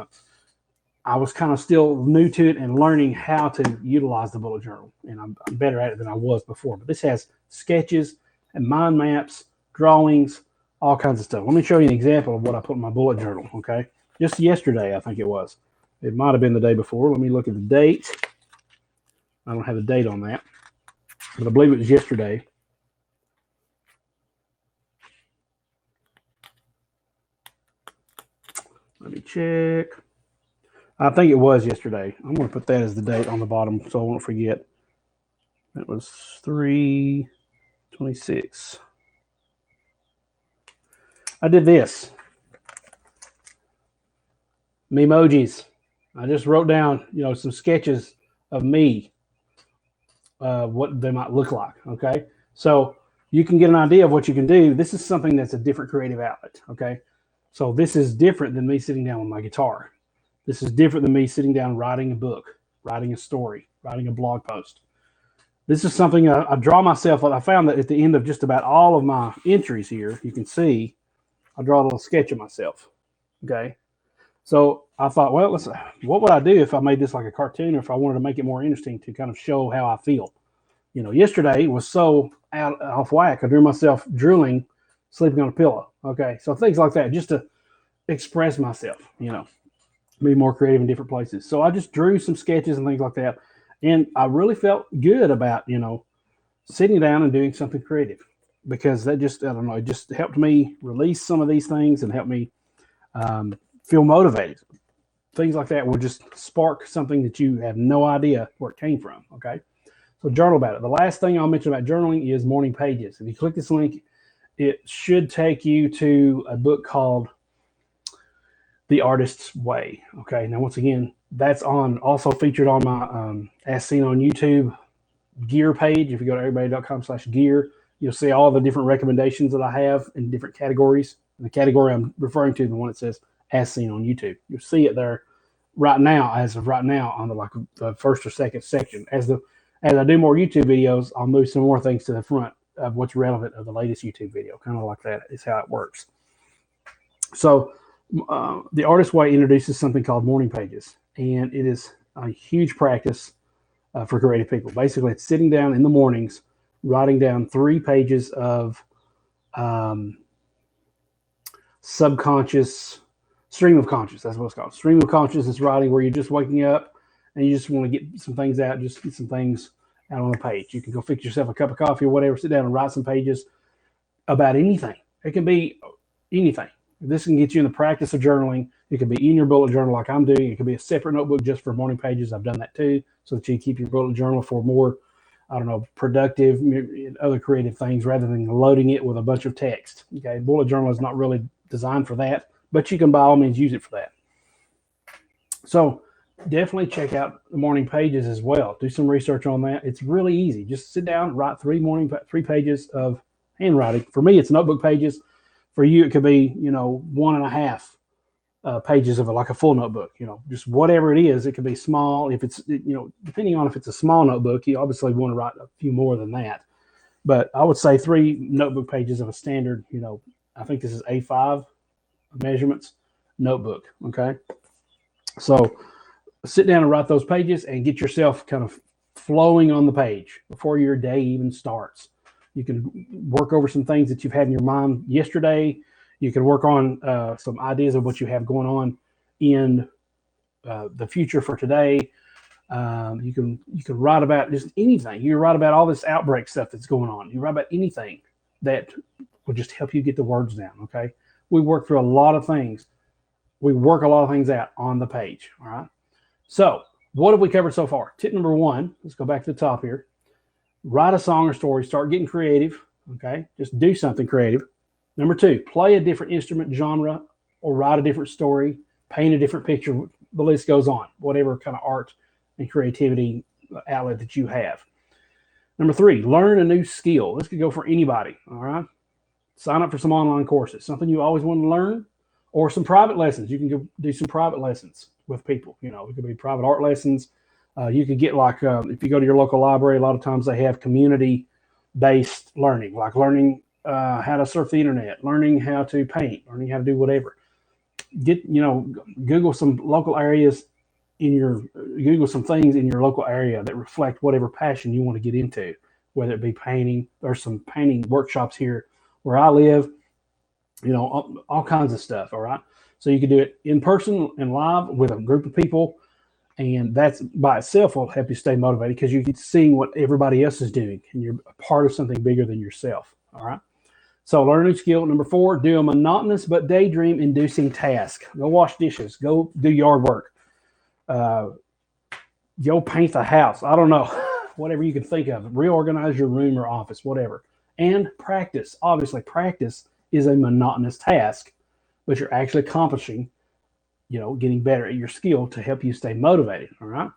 I was kind of still new to it and learning how to utilize the bullet journal, and I'm better at it than I was before. But this has sketches and mind maps, drawings, all kinds of stuff. Let me show you an example of what I put in my bullet journal, okay? Just yesterday, I think it was. It might have been the day before. Let me look at the date. I don't have a date on that, but I believe it was yesterday. Let me check. I think it was yesterday. I'm going to put that as the date on the bottom so I won't forget. It was 3/26. I did this. Memojis. I just wrote down, some sketches of me, what they might look like, okay? So you can get an idea of what you can do. This is something that's a different creative outlet, okay? So this is different than me sitting down with my guitar. This is different than me sitting down writing a book, writing a story, writing a blog post. This is something I draw myself. I found that at the end of just about all of my entries here, you can see I draw a little sketch of myself, okay? So I thought, well, what would I do if I made this like a cartoon, or if I wanted to make it more interesting to kind of show how I feel? Yesterday was so off whack. I drew myself drooling, sleeping on a pillow. Okay, so things like that, just to express myself, be more creative in different places. So I just drew some sketches and things like that, and I really felt good about sitting down and doing something creative, because that just, I don't know, it just helped me release some of these things and help me feel motivated. Things like that will just spark something that you have no idea where it came from, okay? So journal about it. The last thing I'll mention about journaling is morning pages. If you click this link, it should take you to a book called The Artist's Way, okay? Now, once again, that's also featured on my As Seen on YouTube gear page. If you go to everybody.com/gear, you'll see all the different recommendations that I have in different categories. And the category I'm referring to, the one that says As Seen on YouTube. You'll see it there as of right now, on the first or second section. As I do more YouTube videos, I'll move some more things to the front of what's relevant of the latest YouTube video. Kind of like that is how it works. So the Artist's Way introduces something called morning pages, and it is a huge practice for creative people. Basically, it's sitting down in the mornings, writing down 3 pages of subconscious, stream of conscious. That's what it's called. Stream of consciousness writing, where you're just waking up and you just want to get some things out, just get some things out on a page. You can go fix yourself a cup of coffee or whatever, sit down and write some pages about anything. It can be anything. This can get you in the practice of journaling. It could be in your bullet journal like I'm doing. It could be a separate notebook just for morning pages. I've done that too, so that you keep your bullet journal for more, productive, other creative things, rather than loading it with a bunch of text. Okay, bullet journal is not really designed for that, but you can by all means use it for that. So definitely check out the morning pages as well. Do some research on that. It's really easy. Just sit down, write 3 pages of handwriting. For me, it's notebook pages. For you, it could be 1.5 pages of like a full notebook. Just whatever it is. It could be small. If it's depending on if it's a small notebook, you obviously want to write a few more than that. But I would say 3 notebook pages of a standard. I think this is A5 measurements notebook. Okay, so sit down and write those pages and get yourself kind of flowing on the page before your day even starts. You can work over some things that you've had in your mind yesterday. You can work on some ideas of what you have going on in the future for today. You can write about just anything. You write about all this outbreak stuff that's going on. You write about anything that will just help you get the words down. Okay, we work through a lot of things. We work a lot of things out on the page. All right. So what have we covered so far? Tip number one, let's go back to the top here. Write a song or story. Start getting creative. Okay, just do something creative. Number two, play a different instrument genre or write a different story, paint a different picture. The list goes on, whatever kind of art and creativity outlet that you have. Number three, learn a new skill. This could go for anybody. All right, sign up for some online courses, something you always want to learn, or some private lessons. You can go do some private lessons with people. You know, it could be private art lessons. You could get like, if you go to your local library, a lot of times they have community-based learning, like learning how to surf the internet, learning how to paint, learning how to do whatever. Google some local areas Google some things in your local area that reflect whatever passion you want to get into, whether it be painting. There's some painting workshops here where I live, all kinds of stuff. All right. So you can do it in person and live with a group of people. And that's by itself will help you stay motivated because you get seeing what everybody else is doing and you're a part of something bigger than yourself. All right. So learn a new skill. Number four, do a monotonous but daydream inducing task. Go wash dishes. Go do yard work. Go paint the house. I don't know. Whatever you can think of. Reorganize your room or office, whatever. And practice. Obviously, practice is a monotonous task, but you're actually accomplishing, getting better at your skill to help you stay motivated. All right.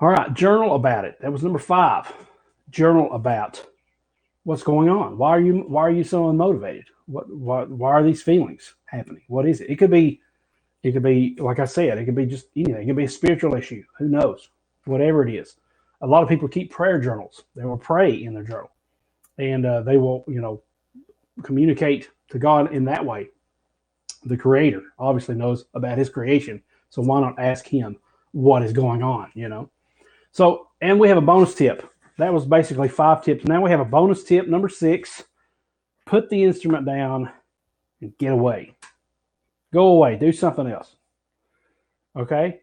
All right. Journal about it. That was number five. Journal about what's going on. Why are you so unmotivated? Why are these feelings happening? What is it? It could be, like I said, it could be just anything. It could be a spiritual issue. Who knows? Whatever it is. A lot of people keep prayer journals. They will pray in their journal, and they will, communicate to God in that way. The Creator obviously knows about His creation, so why not ask Him what is going on? So, and we have a bonus tip. That was basically 5 tips. Now we have a bonus tip, number 6. Put the instrument down and get away. Go away. Do something else. Okay?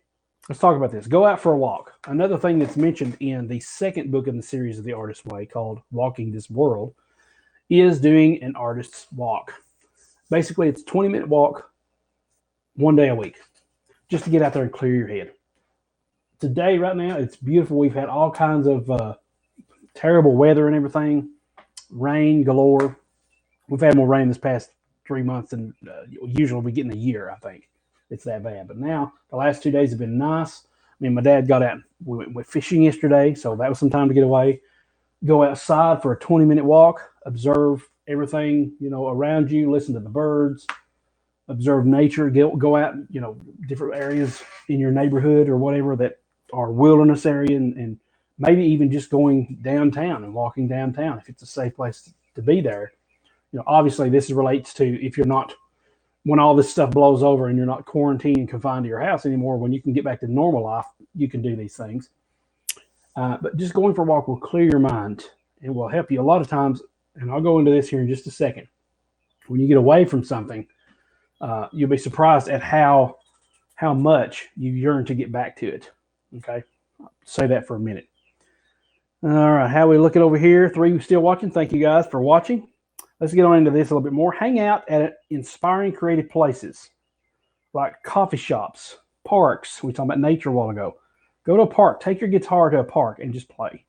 Let's talk about this. Go out for a walk. Another thing that's mentioned in the second book in the series of The Artist's Way, called Walking This World, is doing an artist's walk. Basically, it's a 20-minute walk 1 day a week just to get out there and clear your head. Today, right now, it's beautiful. We've had all kinds of terrible weather and everything, rain galore. We've had more rain this past 3 months than usually we get in a year, I think. It's that bad. But now, the last 2 days have been nice. My dad got out. We went fishing yesterday, so that was some time to get away. Go outside for a 20-minute walk, observe everything, around you, listen to the birds, observe nature, go out, different areas in your neighborhood or whatever that are wilderness area, and maybe even just going downtown and walking downtown if it's a safe place to be there. Obviously this relates to if you're not, when all this stuff blows over and you're not quarantined and confined to your house anymore, when you can get back to normal life, you can do these things. But just going for a walk will clear your mind and will help you a lot of times. And I'll go into this here in just a second. When you get away from something, you'll be surprised at how much you yearn to get back to it. Okay, I'll say that for a minute. All right, how we looking over here? 3 still watching. Thank you guys for watching. Let's get on into this a little bit more. Hang out at inspiring creative places like coffee shops, parks. We talked about nature a while ago. Go to a park. Take your guitar to a park and just play.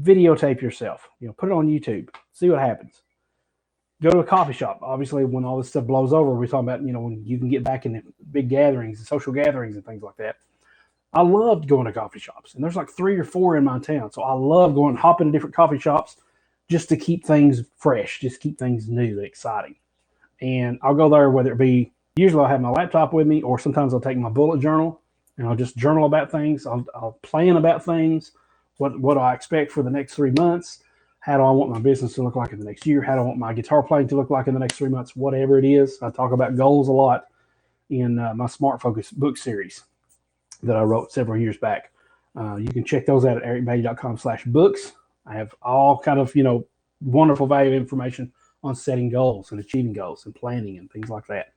Videotape yourself. Put it on YouTube. See what happens. Go to a coffee shop. Obviously, when all this stuff blows over, we're talking about, when you can get back in big gatherings and social gatherings and things like that. I loved going to coffee shops, and there's like 3 or 4 in my town. So I love going, hopping to different coffee shops just to keep things fresh, just keep things new and exciting. And I'll go there, whether it be, usually I'll have my laptop with me, or sometimes I'll take my bullet journal and I'll just journal about things. I'll plan about things. What do I expect for the next 3 months? How do I want my business to look like in the next year? How do I want my guitar playing to look like in the next 3 months? Whatever it is. I talk about goals a lot in my Smart Focus book series that I wrote several years back. You can check those out at ericbeatty.com/books. I have all kind of, wonderful value information on setting goals and achieving goals and planning and things like that.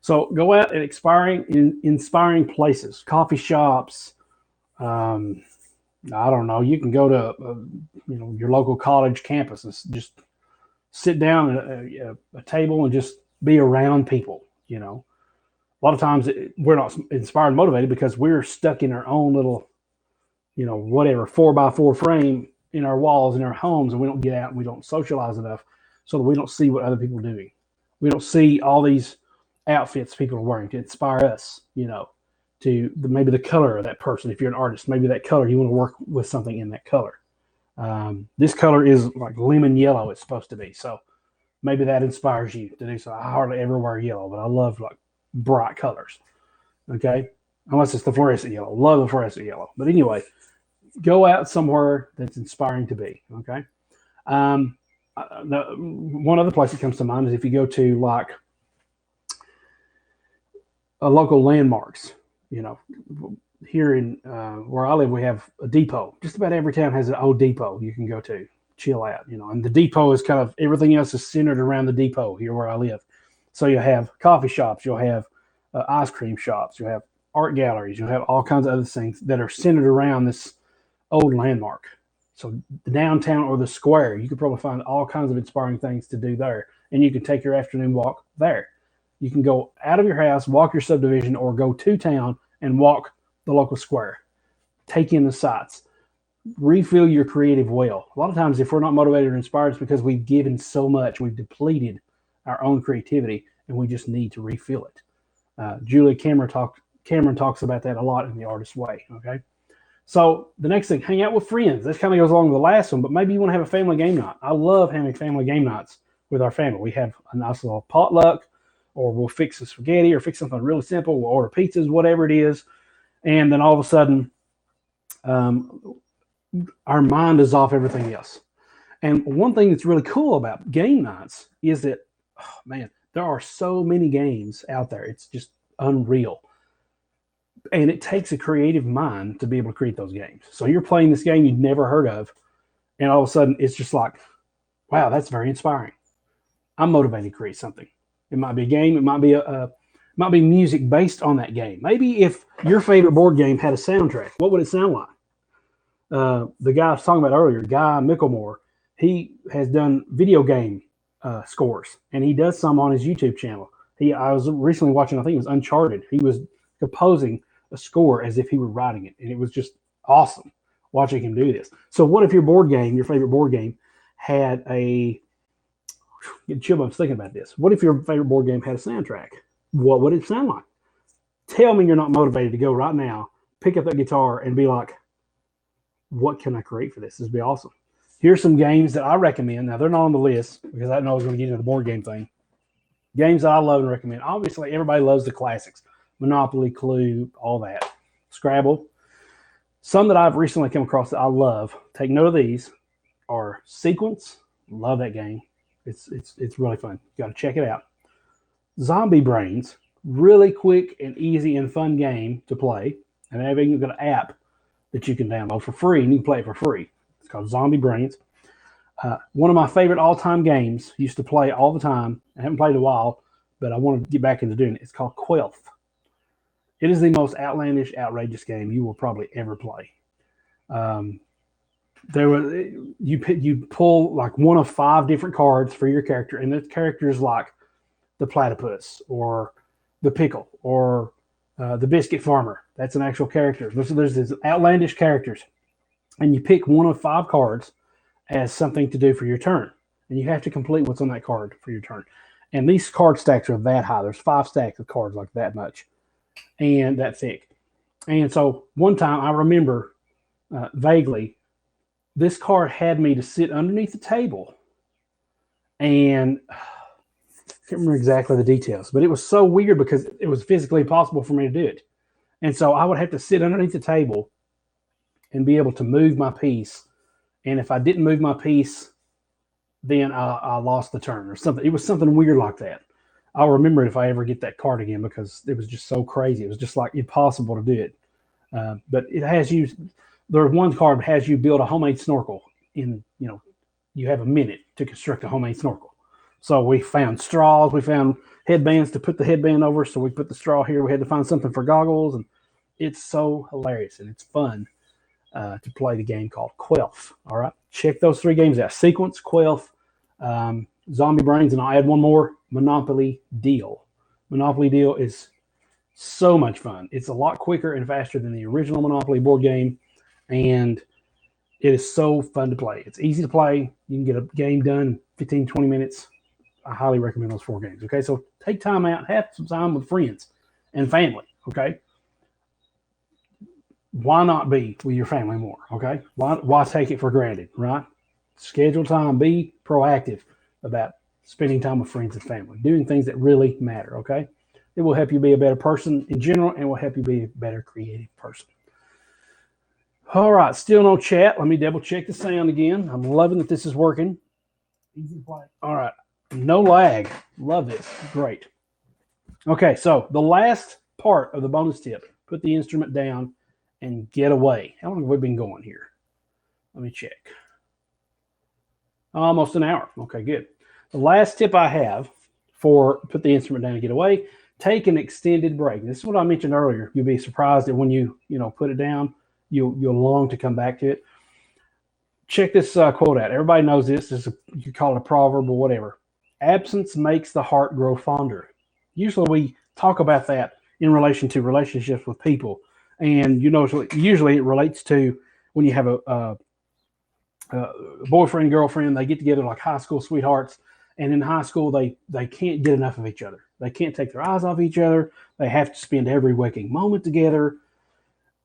So go out at inspiring places, coffee shops. I don't know. You can go to, your local college campus and just sit down at a table and just be around people, A lot of times we're not inspired and motivated because we're stuck in our own little, whatever 4x4 frame in our walls in our homes, and we don't get out and we don't socialize enough so that we don't see what other people are doing. We don't see all these outfits people are wearing to inspire us, to maybe the color of that person. If you're an artist, maybe that color, you want to work with something in that color. This color is like lemon yellow, it's supposed to be. So maybe that inspires you to do so. I hardly ever wear yellow, but I love like bright colors. Okay. Unless it's the fluorescent yellow. Love the fluorescent yellow. But anyway, go out somewhere that's inspiring to be. Okay. One other place that comes to mind is if you go to like a local landmarks, here in where I live, we have a depot. Just about every town has an old depot you can go to, chill out, and the depot is kind of everything else is centered around the depot here where I live. So you'll have coffee shops, you'll have ice cream shops, you'll have art galleries, you'll have all kinds of other things that are centered around this old landmark. So the downtown or the square, you could probably find all kinds of inspiring things to do there. And you can take your afternoon walk there. You can go out of your house, walk your subdivision, or go to town and walk the local square. Take in the sights. Refill your creative well. A lot of times if we're not motivated or inspired, it's because we've given so much. We've depleted our own creativity, and we just need to refill it. Julia Cameron talks about that a lot in The Artist's Way. Okay. So the next thing, hang out with friends. This kind of goes along with the last one, but maybe you want to have a family game night. I love having family game nights with our family. We have a nice little potluck, or we'll fix a spaghetti or fix something really simple. We'll order pizzas, whatever it is. And then all of a sudden, our mind is off everything else. And one thing that's really cool about game nights is that, oh man, there are so many games out there. It's just unreal. And it takes a creative mind to be able to create those games. So you're playing this game you'd never heard of, and all of a sudden it's just like, wow, that's very inspiring. I'm motivated to create something. It might be a game. It might be music based on that game. Maybe if your favorite board game had a soundtrack, what would it sound like? The guy I was talking about earlier, Guy Micklemore, he has done video game scores, and he does some on his YouTube channel. I was recently watching, I think it was Uncharted. He was composing a score as if he were writing it, and it was just awesome watching him do this. So what if your favorite board game, had getting chill bumps thinking about this. What if your favorite board game had a soundtrack? What would it sound like? Tell me you're not motivated to go right now, pick up that guitar, and be like, what can I create for this? This would be awesome. Here's some games that I recommend. Now, they're not on the list because I know I was going to get into the board game thing. Games that I love and recommend. Obviously, everybody loves the classics. Monopoly, Clue, all that. Scrabble. Some that I've recently come across that I love, take note of these, are Sequence. Love that game. It's really fun. You got to check it out. Zombie Brains. Really quick and easy and fun game to play. And they've even got an app that you can download for free, and you can play it for free. It's called Zombie Brains. One of my favorite all-time games, used to play all the time. I haven't played in a while, but I want to get back into doing it. It's called Quelf. It is the most outlandish, outrageous game you will probably ever play. You pull like one of 5 different cards for your character, and the character is like the platypus or the pickle or the biscuit farmer. That's an actual character. There's these outlandish characters, and you pick one of 5 cards as something to do for your turn, and you have to complete what's on that card for your turn. And these card stacks are that high. There's 5 stacks of cards like that much and that thick. And so one time I remember vaguely, this card had me to sit underneath the table, and I can't remember exactly the details, but it was so weird because it was physically impossible for me to do it. And so I would have to sit underneath the table and be able to move my piece. And if I didn't move my piece, then I lost the turn or something. It was something weird like that. I'll remember it if I ever get that card again because it was just so crazy. It was just like impossible to do it. But it has you. There's one card that has you build a homemade snorkel in, you have a minute to construct a homemade snorkel. So we found straws, we found headbands to put the headband over. So we put the straw here. We had to find something for goggles, and it's so hilarious and it's fun to play the game called Quelf. All right, check those 3 games out: Sequence, Quelf, Zombie Brains, and I'll add one more: Monopoly Deal. Monopoly Deal is So much fun. It's a lot quicker and faster than the original Monopoly board game, and it is so fun to play. It's easy to play. You can get a game done in 15, 20 minutes. I highly recommend those 4 games. Okay, so take time out, have some time with friends and family. Okay, why not be with your family more? Okay, why take it for granted, right? Schedule time. Be proactive about spending time with friends and family, doing things that really matter. Okay, it will help you be a better person in general, and will help you be a better creative person. All right, still no chat. Let me double check the sound again. I'm loving that this is working. Easy to play. All right, no lag. Love this. Great. Okay, so the last part of the bonus tip: put the instrument down and get away. How long have we been going here? Let me check. Almost an hour. Okay, good. The last tip I have for put the instrument down and get away: take an extended break. This is what I mentioned earlier. You'll be surprised that when you put it down, you'll long to come back to it. Check this quote out. Everybody knows this. You could call it a proverb or whatever. Absence makes the heart grow fonder. Usually we talk about that in relation to relationships with people. And usually it relates to when you have a boyfriend, girlfriend, they get together like high school sweethearts. And in high school, they can't get enough of each other. They can't take their eyes off each other. They have to spend every waking moment together.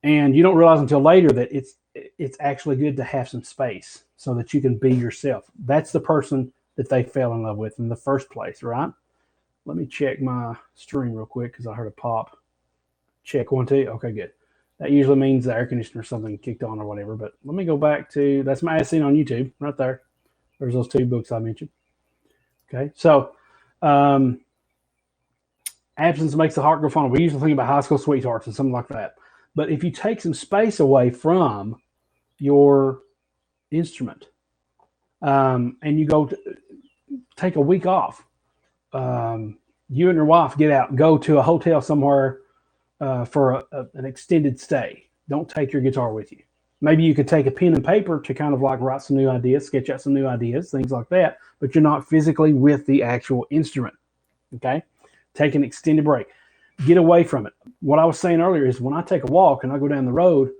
And you don't realize until later that it's actually good to have some space so that you can be yourself. That's the person that they fell in love with in the first place, right? Let me check my stream real quick because I heard a pop. Check 1, 2. Okay, good. That usually means the air conditioner or something kicked on or whatever. But let me go back to, that's my as seen on YouTube right there. There's those 2 books I mentioned. Okay, so absence makes the heart grow fonder. We usually think about high school sweethearts and something like that. But if you take some space away from your instrument and you go take a week off, you and your wife get out and go to a hotel somewhere for an extended stay. Don't take your guitar with you. Maybe you could take a pen and paper to kind of like write some new ideas, sketch out some new ideas, things like that, but you're not physically with the actual instrument. Okay? Take an extended break. Get away from it. What I was saying earlier is when I take a walk and I go down the road,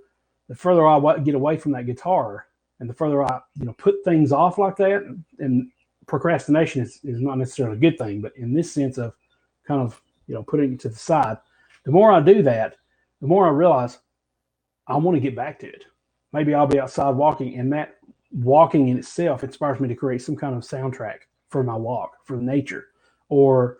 the further I get away from that guitar and the further I put things off like that, and procrastination is not necessarily a good thing, but in this sense of kind of putting it to the side, the more I do that, the more I realize I want to get back to it. Maybe I'll be outside walking, and that walking in itself inspires me to create some kind of soundtrack for my walk, for nature, or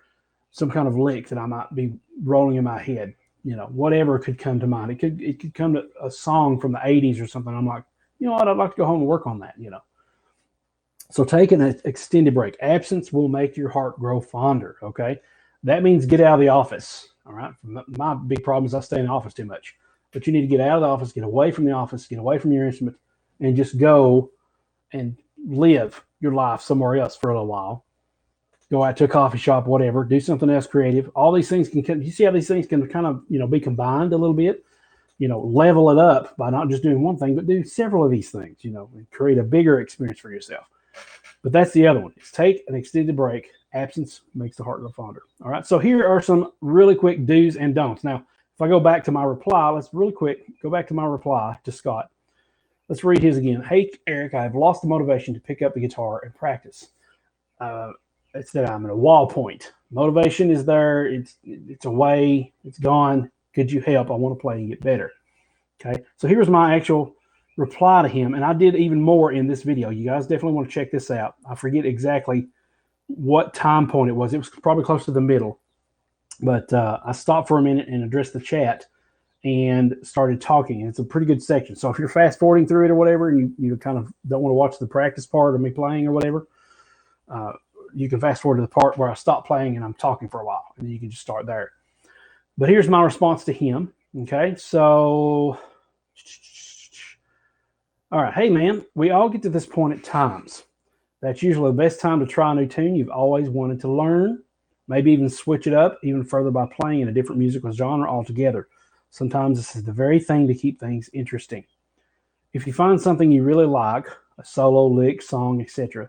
some kind of lick that I might be rolling in my head. Whatever could come to mind. It could come to a song from the 80s or something. I'm like, what, I'd like to go home and work on that. So taking an extended break. Absence will make your heart grow fonder. Okay, that means get out of the office. All right. My big problem is I stay in the office too much. But you need to get out of the office, get away from the office, get away from your instrument, and just go and live your life somewhere else for a little while. Go out to a coffee shop, whatever, do something else creative. All these things you see how these things can kind of, be combined a little bit, level it up by not just doing one thing, but do several of these things, and create a bigger experience for yourself. But that's the other one. It's take an extended break. Absence makes the heart grow fonder. All right. So here are some really quick do's and don'ts. Now, if I go back to my reply, let's really quick go back to my reply to Scott. Let's read his again. Hey, Eric, I have lost the motivation to pick up the guitar and practice. It's that I'm at a wall point. Motivation is there. It's away. It's gone. Could you help? I want to play and get better. Okay. So here's my actual reply to him. And I did even more in this video. You guys definitely want to check this out. I forget exactly what time point it was. It was probably close to the middle. But I stopped for a minute and addressed the chat and started talking. And it's a pretty good section. So if you're fast forwarding through it or whatever, and you kind of don't want to watch the practice part of me playing or whatever, you can fast forward to the part where I stop playing and I'm talking for a while. And then you can just start there. But here's my response to him. Okay, so, all right. Hey, man, we all get to this point at times. That's usually the best time to try a new tune you've always wanted to learn. Maybe even switch it up even further by playing in a different musical genre altogether. Sometimes this is the very thing to keep things interesting. If you find something you really like, a solo, lick, song, etc.,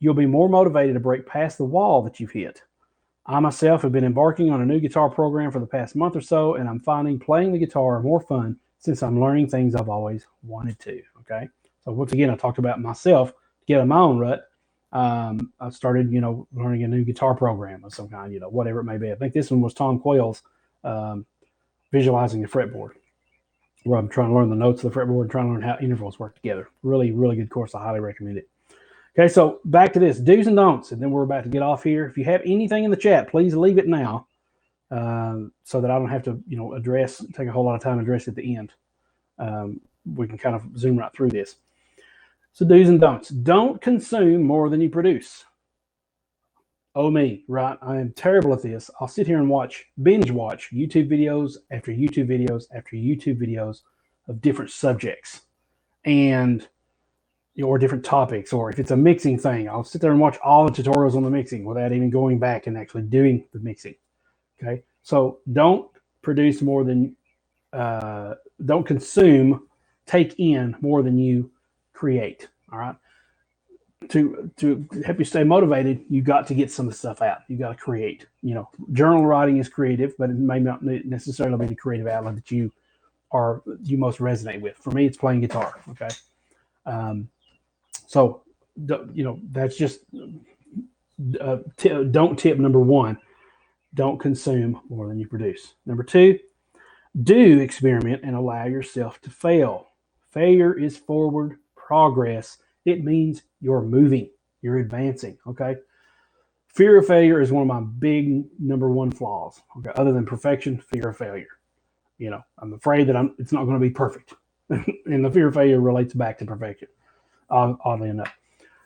you'll be more motivated to break past the wall that you've hit. I myself have been embarking on a new guitar program for the past month or so, and I'm finding playing the guitar more fun since I'm learning things I've always wanted to. Okay. So once again, I talked about myself, get out of my own rut. I started, learning a new guitar program of some kind, whatever it may be. I think this one was Tom Quayle's um, Visualizing the Fretboard, where I'm trying to learn the notes of the fretboard and trying to learn how intervals work together. Really, really good course. I highly recommend it. Okay, so back to this do's and don'ts, and then we're about to get off here. If you have anything in the chat, please leave it now, so that I don't have to, take a whole lot of time to address at the end. We can kind of zoom right through this. So do's and don'ts. Don't consume more than you produce. Oh me, right? I am terrible at this. I'll sit here and binge watch YouTube videos after YouTube videos after YouTube videos of different subjects and or different topics. Or if it's a mixing thing, I'll sit there and watch all the tutorials on the mixing without even going back and actually doing the mixing. Okay, so don't produce more than, don't consume, take in more than you create. All right. To help you stay motivated, you got to get some of the stuff out. You got to create. Journal writing is creative, but it may not necessarily be the creative outlet that you most resonate with. For me, it's playing guitar. Okay, so that's just don't tip number one. Don't consume more than you produce. Number two, do experiment and allow yourself to fail. Failure is forward progress. It means you're moving, you're advancing. Okay. Fear of failure is one of my big number one flaws. Okay. Other than perfection, fear of failure. I'm afraid that it's not going to be perfect. And the fear of failure relates back to perfection, oddly enough.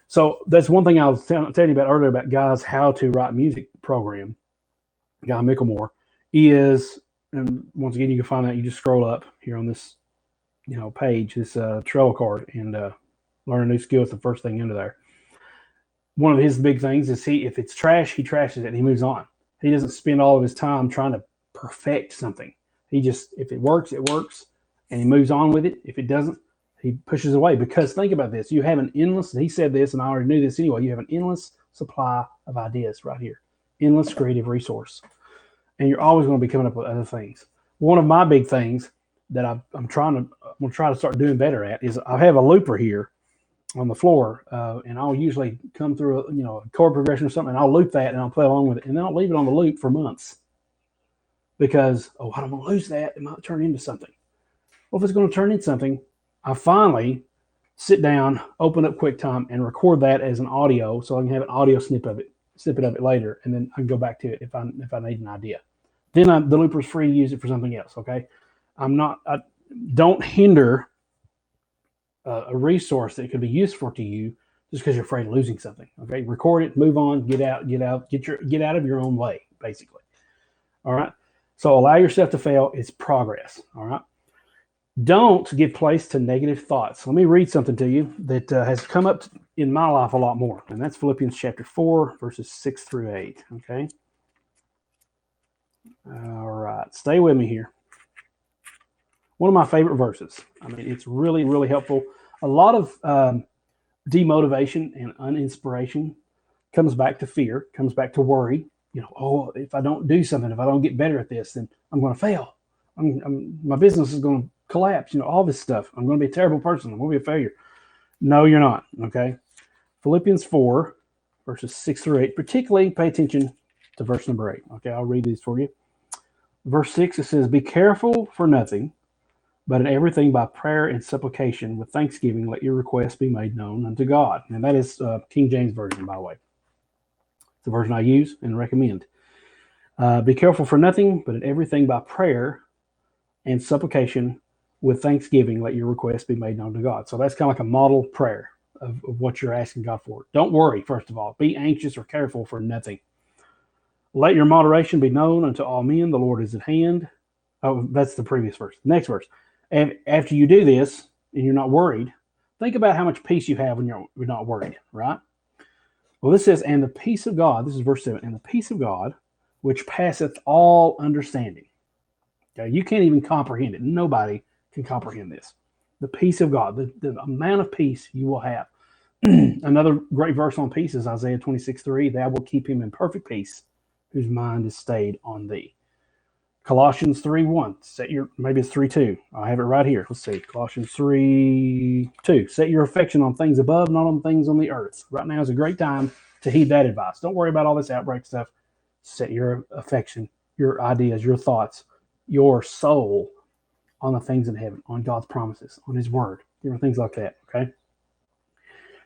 So that's one thing I was telling you about earlier about Guy's How to Write Music program, Guy Micklemore, is, and once again, you can find that. You just scroll up here on this, page, this Trello card, and learn a new skill is the first thing into there. One of his big things is if it's trash, he trashes it and he moves on. He doesn't spend all of his time trying to perfect something. He just, if it works, it works, and he moves on with it. If it doesn't, he pushes away. Because think about this. You have an endless, he said this, and I already knew this anyway, you have an endless supply of ideas right here. Endless creative resource. And you're always going to be coming up with other things. One of my big things that I'm trying to start doing better at is I have a looper here on the floor, and I'll usually come through a chord progression or something, and I'll loop that and I'll play along with it, and then I'll leave it on the loop for months because I don't want to lose that. It might turn into something. Well, if it's going to turn into something, I finally sit down, open up QuickTime, and record that as an audio, so I can have an audio snippet of it later, and then I can go back to it if I need an idea. Then the looper's free to use it for something else. Okay, I don't hinder a resource that could be useful to you just because you're afraid of losing something. Okay, record it, move on, get out of your own way, basically. All right. So allow yourself to fail. It's progress. All right. Don't give place to negative thoughts. Let me read something to you that has come up in my life a lot more, and that's Philippians chapter 4, verses 6 through 8. Okay. All right. Stay with me here. One of my favorite verses. I mean, it's really, really helpful. A lot of demotivation and uninspiration comes back to fear, comes back to worry. If I don't do something, if I don't get better at this, then I'm going to fail. My business is going to collapse. All this stuff. I'm going to be a terrible person. I'm going to be a failure. No, you're not. Okay. Philippians 4, verses 6 through 8. Particularly pay attention to verse number 8. Okay, I'll read these for you. Verse 6, it says, "Be careful for nothing, but in everything by prayer and supplication with thanksgiving, let your requests be made known unto God." And that is King James Version, by the way. It's the version I use and recommend. Be careful for nothing, but in everything by prayer and supplication with thanksgiving, let your requests be made known to God. So that's kind of like a model prayer of what you're asking God for. Don't worry, first of all. Be anxious or careful for nothing. Let your moderation be known unto all men. The Lord is at hand. Oh, that's the previous verse. Next verse. And after you do this and you're not worried, think about how much peace you have when you're not worried, right? Well, this says, and the peace of God, this is verse 7, and the peace of God, which passeth all understanding. Okay, you can't even comprehend it. Nobody can comprehend this. The peace of God, the amount of peace you will have. Another great verse on peace is Isaiah 26:3. Thou wilt keep him in perfect peace, whose mind is stayed on thee. Colossians 3:1. Maybe it's 3:2. I have it right here. Let's see. Colossians 3:2. Set your affection on things above, not on things on the earth. Right now is a great time to heed that advice. Don't worry about all this outbreak stuff. Set your affection, your ideas, your thoughts, your soul on the things in heaven, on God's promises, on his word, things like that. Okay.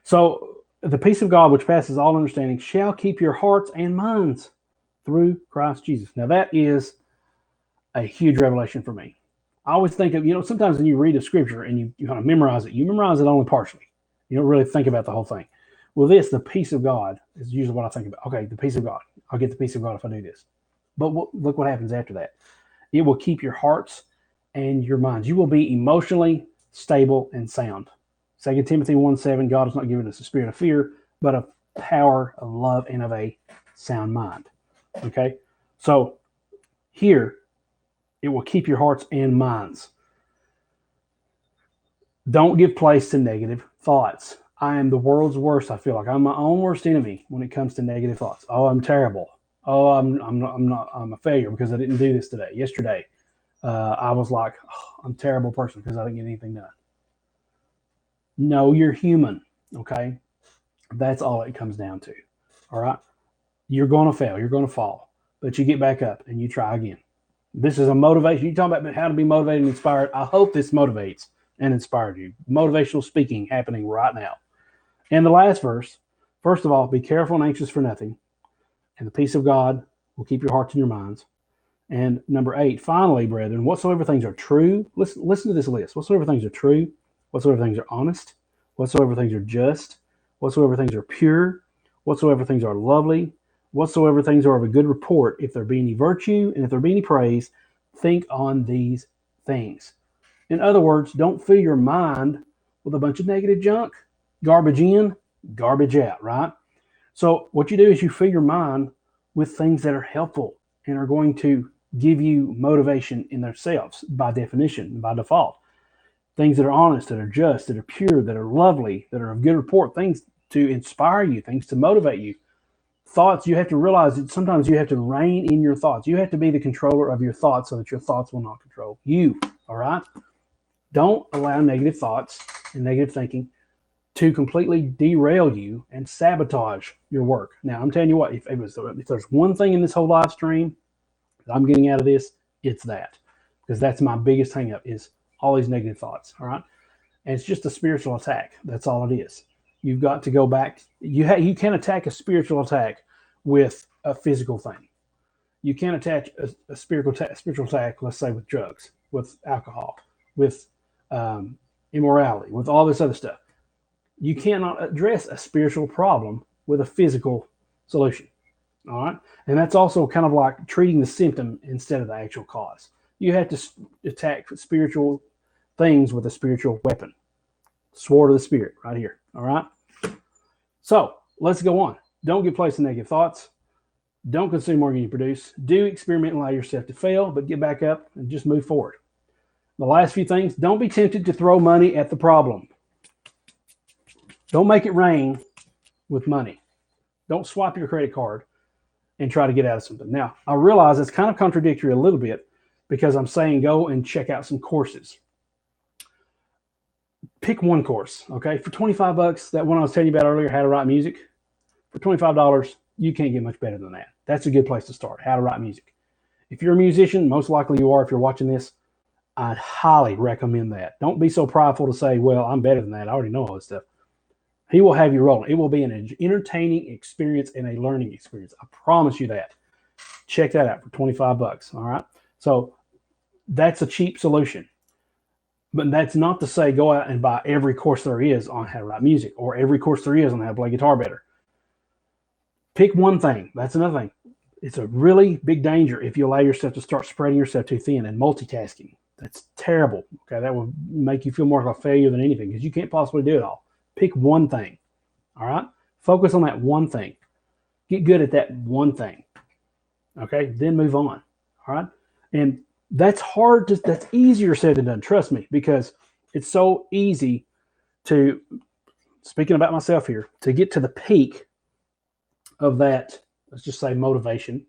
So the peace of God, which passes all understanding, shall keep your hearts and minds through Christ Jesus. Now that is a huge revelation for me. I always think of, sometimes when you read a scripture and you kind of memorize it, you memorize it only partially. You don't really think about the whole thing. Well, the peace of God is usually what I think about. Okay, the peace of God. I'll get the peace of God if I do this. But look what happens after that. It will keep your hearts and your minds. You will be emotionally stable and sound. 2 Timothy 1:7, God has not given us a spirit of fear, but of power, of love, and of a sound mind. Okay? So here, it will keep your hearts and minds. Don't give place to negative thoughts. I am the world's worst. I feel like I'm my own worst enemy when it comes to negative thoughts. Oh, I'm terrible. Oh, I'm a failure because I didn't do this today. Yesterday, I was like, oh, I'm a terrible person because I didn't get anything done. No, you're human. Okay. That's all it comes down to. All right. You're going to fail. You're going to fall, but you get back up and you try again. This is a motivation. You're talking about how to be motivated and inspired. I hope this motivates and inspires you. Motivational speaking happening right now. And the last verse, first of all, be careful and anxious for nothing. And the peace of God will keep your hearts and your minds. And number 8, finally, brethren, whatsoever things are true, listen to this list. Whatsoever things are true, whatsoever things are honest, whatsoever things are just, whatsoever things are pure, whatsoever things are lovely, whatsoever things are of a good report, if there be any virtue and if there be any praise, think on these things. In other words, don't fill your mind with a bunch of negative junk, garbage in, garbage out, right? So what you do is you fill your mind with things that are helpful and are going to give you motivation in themselves by definition, by default. Things that are honest, that are just, that are pure, that are lovely, that are of good report, things to inspire you, things to motivate you. Thoughts, you have to realize that sometimes you have to rein in your thoughts. You have to be the controller of your thoughts so that your thoughts will not control you. All right? Don't allow negative thoughts and negative thinking to completely derail you and sabotage your work. Now, I'm telling you what, if there's one thing in this whole live stream that I'm getting out of this, it's that. Because that's my biggest hang up is all these negative thoughts. All right? And it's just a spiritual attack. That's all it is. You've got to go back. You can attack a spiritual attack with a physical thing. You can't attach a spiritual attack, let's say, with drugs, with alcohol, with immorality, with all this other stuff. You cannot address a spiritual problem with a physical solution. All right. And that's also kind of like treating the symptom instead of the actual cause. You have to attack spiritual things with a spiritual weapon. Sword of the Spirit right here. All right. So let's go on. Don't give place to negative thoughts. Don't consume more than you produce. Do experiment and allow yourself to fail, but get back up and just move forward. The last few things, don't be tempted to throw money at the problem. Don't make it rain with money. Don't swipe your credit card and try to get out of something. Now, I realize it's kind of contradictory a little bit because I'm saying go and check out some courses. Pick one course, okay? For $25, that one I was telling you about earlier, How to Write Music. For $25, you can't get much better than that. That's a good place to start, How to Write Music. If you're a musician, most likely you are if you're watching this, I'd highly recommend that. Don't be so prideful to say, well, I'm better than that. I already know all this stuff. He will have you rolling. It will be an entertaining experience and a learning experience. I promise you that. Check that out for $25. All right. So that's a cheap solution. But that's not to say go out and buy every course there is on how to write music or every course there is on how to play guitar better. Pick one thing. That's another thing. It's a really big danger if you allow yourself to start spreading yourself too thin and multitasking. That's terrible. Okay. That will make you feel more like a failure than anything because you can't possibly do it all. Pick one thing. All right. Focus on that one thing. Get good at that one thing. Okay. Then move on. All right. And that's hard to, that's easier said than done. Trust me, because it's so easy to, speaking about myself here, to get to the peak of that, let's just say motivation.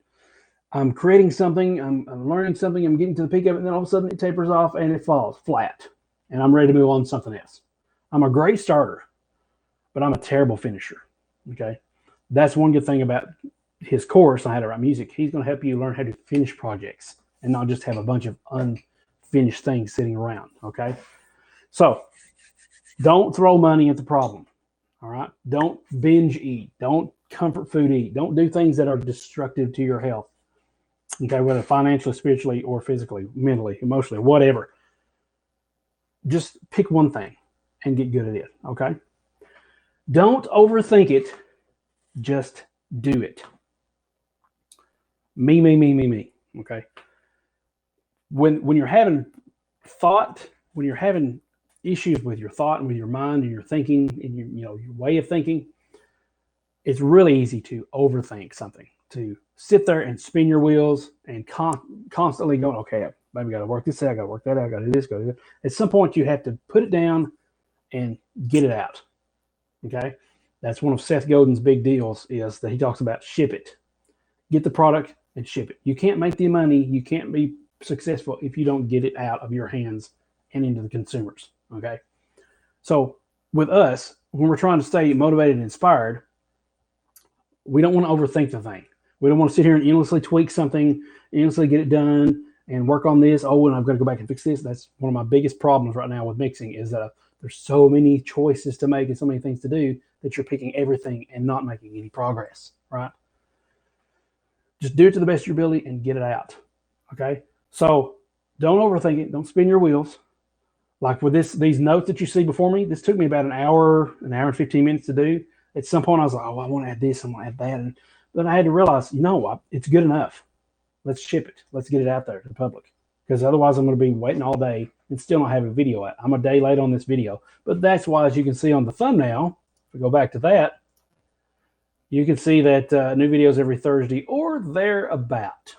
I'm creating something, I'm learning something, I'm getting to the peak of it, and then all of a sudden it tapers off and it falls flat, and I'm ready to move on to something else. I'm a great starter, but I'm a terrible finisher. Okay, that's one good thing about his course on how to write music. He's going to help you learn how to finish projects and not just have a bunch of unfinished things sitting around. Okay, so don't throw money at the problem. All right, don't binge eat. Don't comfort food eat. Don't do things that are destructive to your health. Okay, whether financially, spiritually, or physically, mentally, emotionally, whatever. Just pick one thing and get good at it. Okay. Don't overthink it. Just do it. Me. Okay. When you're having when you're having issues with your thought and with your mind and your thinking and your way of thinking, it's really easy to overthink something, to sit there and spin your wheels and constantly going, okay, maybe got to work this out, I got to work that out, I got to do this, got to do that. At some point, you have to put it down and get it out. Okay, that's one of Seth Godin's big deals, is that he talks about ship it, get the product and ship it. You can't make the money, you can't be successful if you don't get it out of your hands and into the consumers. Okay, so with us, when we're trying to stay motivated and inspired, we don't want to overthink the thing. We don't want to sit here and endlessly tweak something, endlessly get it done, and work on this. Oh, and I've got to go back and fix this. That's one of my biggest problems right now with mixing, is that there's so many choices to make and so many things to do that you're picking everything and not making any progress, right? Just do it to the best of your ability and get it out, okay? So don't overthink it. Don't spin your wheels. Like with these notes that you see before me, this took me about an hour and 15 minutes to do. At some point, I was like, oh, I want to add this, I want to add that. And then I had to realize, it's good enough. Let's ship it. Let's get it out there to the public. Because otherwise I'm going to be waiting all day and still not have a video out. I'm a day late on this video. But that's why, as you can see on the thumbnail, if we go back to that, you can see that new videos every Thursday or thereabout.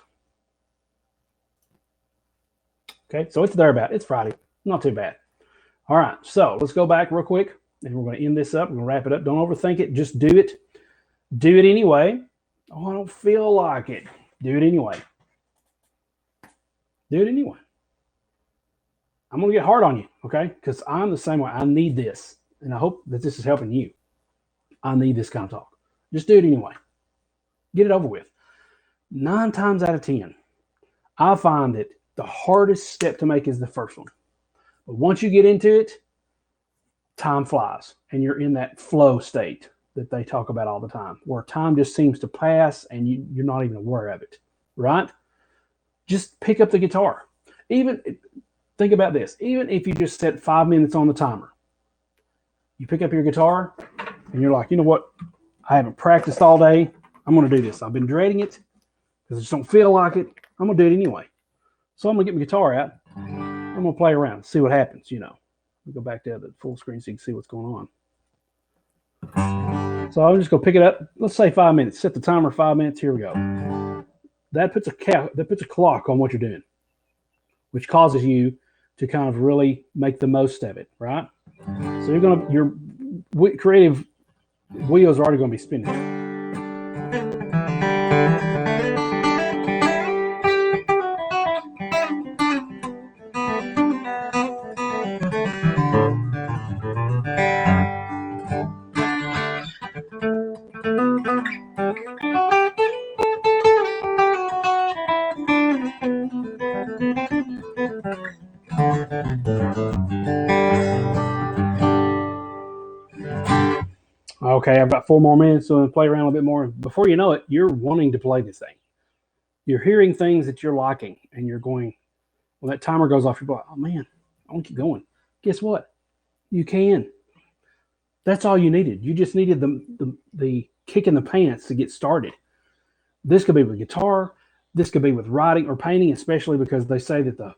Okay, so it's thereabout. It's Friday. Not too bad. All right, so let's go back real quick, and we're going to end this up. We're going to wrap it up. Don't overthink it. Just do it. Do it anyway. Oh, I don't feel like it. Do it anyway. Do it anyway. I'm going to get hard on you, okay? Because I'm the same way. I need this, and I hope that this is helping you. I need this kind of talk. Just do it anyway. Get it over with. 9 times out of 10, I find that the hardest step to make is the first one. But once you get into it, time flies, and you're in that flow state that they talk about all the time, where time just seems to pass and you're not even aware of it, right? Just pick up the guitar. Even think about this. Even if you just set 5 minutes on the timer, you pick up your guitar and you're like, you know what? I haven't practiced all day. I'm going to do this. I've been dreading it because I just don't feel like it. I'm going to do it anyway. So I'm going to get my guitar out. I'm going to play around, see what happens, We'll go back to the full screen so you can see what's going on. So I'm just going to pick it up. Let's say 5 minutes. Set the timer 5 minutes. Here we go. That puts a clock on what you're doing, which causes you to kind of really make the most of it, right? So your creative wheels are already going to be spinning. Okay, I've got 4 more minutes, so I'm going to play around a little bit more. Before you know it, you're wanting to play this thing. You're hearing things that you're liking, and you're going, when that timer goes off, you're like, oh man, I want to keep going. Guess what? You can. That's all you needed. You just needed the kick in the pants to get started. This could be with guitar. This could be with writing or painting, especially because they say that the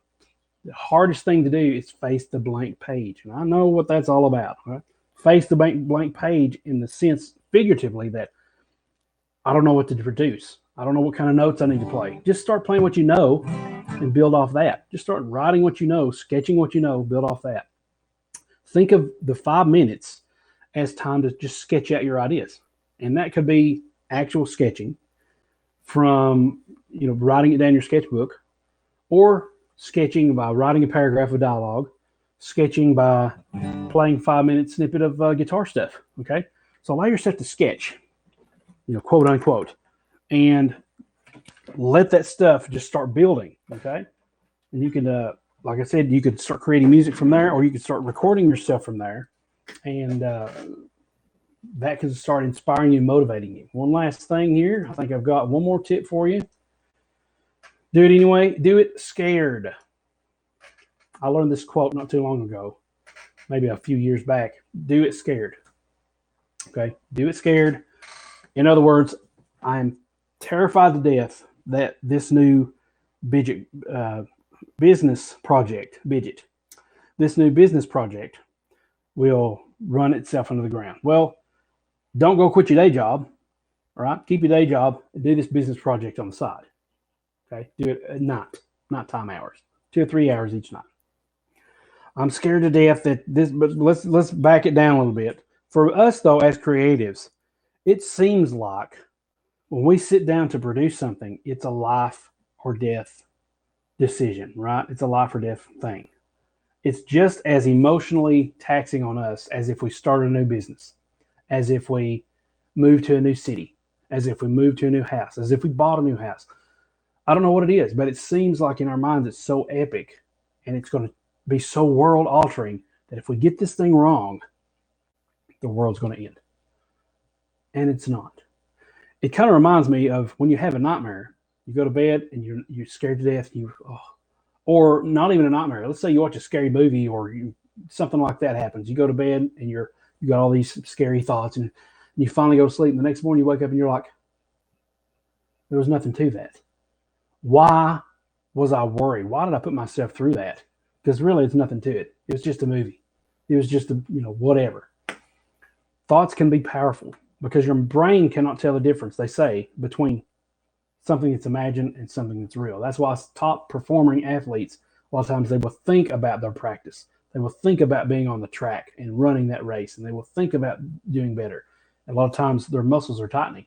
hardest thing to do is face the blank page. And I know what that's all about, right? Face the blank page in the sense, figuratively, that I don't know what to produce. I don't know what kind of notes I need to play. Just start playing what you know and build off that. Just start writing what you know, sketching what you know, build off that. Think of the 5 minutes as time to just sketch out your ideas. And that could be actual sketching from writing it down in your sketchbook, or sketching by writing a paragraph of dialogue, sketching by playing 5-minute snippet of guitar stuff. Okay, so allow yourself to sketch, quote unquote, and let that stuff just start building. Okay, and you can, like I said, you could start creating music from there, or you could start recording yourself from there, and that can start inspiring you and motivating you. One last thing here. I think I've got one more tip for you. Do it anyway. Do it scared. I learned this quote not too long ago, maybe a few years back. Do it scared. Okay? Do it scared. In other words, I'm terrified to death that this new business project will run itself into the ground. Well, don't go quit your day job. All right? Keep your day job and do this business project on the side. Okay? Do it at night, not time hours. 2 or 3 hours each night. I'm scared to death that this, but let's back it down a little bit. For us, though, as creatives, it seems like when we sit down to produce something, it's a life or death decision, right? It's a life or death thing. It's just as emotionally taxing on us as if we start a new business, as if we move to a new city, as if we move to a new house, as if we bought a new house. I don't know what it is, but it seems like in our minds it's so epic, and it's going to be so world altering that if we get this thing wrong, the world's going to end. And it's not. It kind of reminds me of when you have a nightmare. You go to bed and you're scared to death. Or not even a nightmare. Let's say you watch a scary movie or something like that happens. You go to bed and you got all these scary thoughts, and you finally go to sleep. And the next morning you wake up and you're like, there was nothing to that. Why was I worried? Why did I put myself through that? Because really, it's nothing to it. It was just a movie. It was just whatever. Thoughts can be powerful because your brain cannot tell the difference, they say, between something that's imagined and something that's real. That's why top performing athletes, a lot of times they will think about their practice. They will think about being on the track and running that race, and they will think about doing better. A lot of times their muscles are tightening,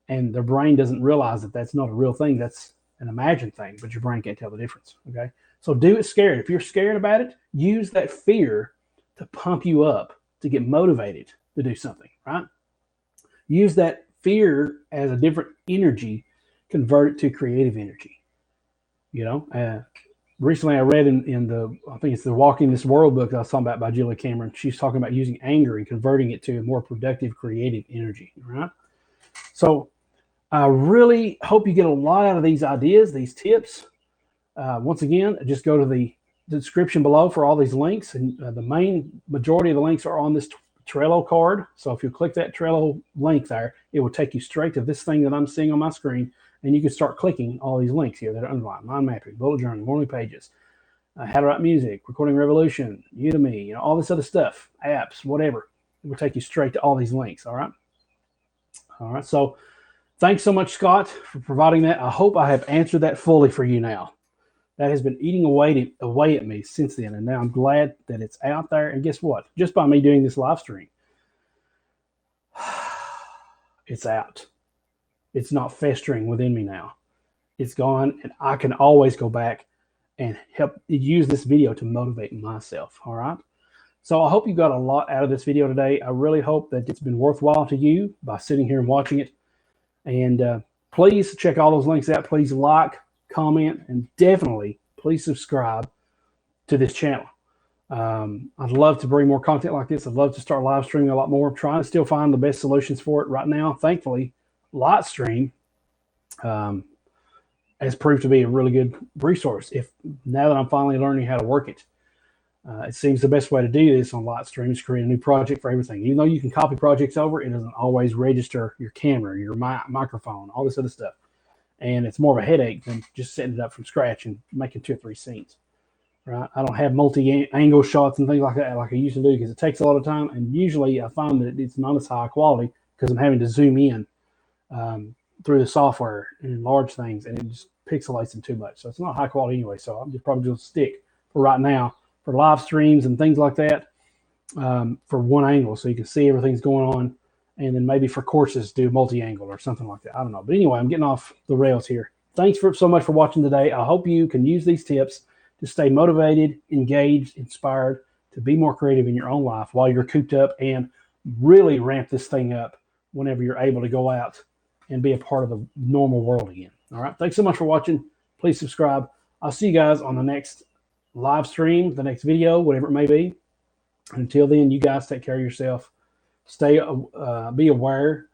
and their brain doesn't realize that that's not a real thing. That's an imagined thing, but your brain can't tell the difference. Okay, so do it scared. If you're scared about it, use that fear to pump you up, to get motivated to do something, right? Use that fear as a different energy, convert it to creative energy. Recently I read in the, I think it's the Walking This World book that I was talking about by Julia Cameron. She's talking about using anger and converting it to a more productive, creative energy, right? So I really hope you get a lot out of these ideas, these tips. Once again, just go to the description below for all these links, and the main majority of the links are on this Trello card. So if you click that Trello link there, it will take you straight to this thing that I'm seeing on my screen, and you can start clicking all these links here that are underlined: mind mapping, bullet journal, morning pages, how to write music, recording revolution, Udemy, all this other stuff, apps, whatever. It will take you straight to all these links. All right. So thanks so much, Scott, for providing that. I hope I have answered that fully for you now. That has been eating away at me since then, and now I'm glad that it's out there. And guess what? Just by me doing this live stream, it's out. It's not festering within me now. It's gone, and I can always go back and help use this video to motivate myself. All right? So I hope you got a lot out of this video today. I really hope that it's been worthwhile to you by sitting here and watching it. And please check all those links out. Please like, comment, and definitely please subscribe to this channel. I'd love to bring more content like this. I'd love to start live streaming a lot more. I'm trying to still find the best solutions for it right now. Thankfully, Lightstream has proved to be a really good resource. Now that I'm finally learning how to work it, it seems the best way to do this on Lightstream is create a new project for everything. Even though you can copy projects over, it doesn't always register your camera, your microphone, all this other stuff. And it's more of a headache than just setting it up from scratch and making 2 or 3 scenes. Right? I don't have multi-angle shots and things like that like I used to do because it takes a lot of time. And usually I find that it's not as high quality because I'm having to zoom in through the software and enlarge things, and it just pixelates them too much. So it's not high quality anyway. So I'm just probably just stick for right now for live streams and things like that for one angle so you can see everything's going on. And then maybe for courses, do multi-angle or something like that. I don't know. But anyway, I'm getting off the rails here. thanks so much for watching today. I hope you can use these tips to stay motivated, engaged, inspired, to be more creative in your own life while you're cooped up, and really ramp this thing up whenever you're able to go out and be a part of the normal world again. All right. Thanks so much for watching. Please subscribe. I'll see you guys on the next live stream, the next video, whatever it may be. Until then, you guys take care of yourself. Stay, be aware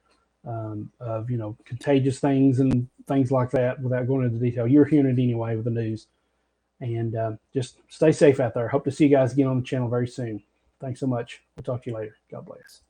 of, contagious things and things like that without going into detail. You're hearing it anyway with the news. And just stay safe out there. Hope to see you guys again on the channel very soon. Thanks so much. We'll talk to you later. God bless.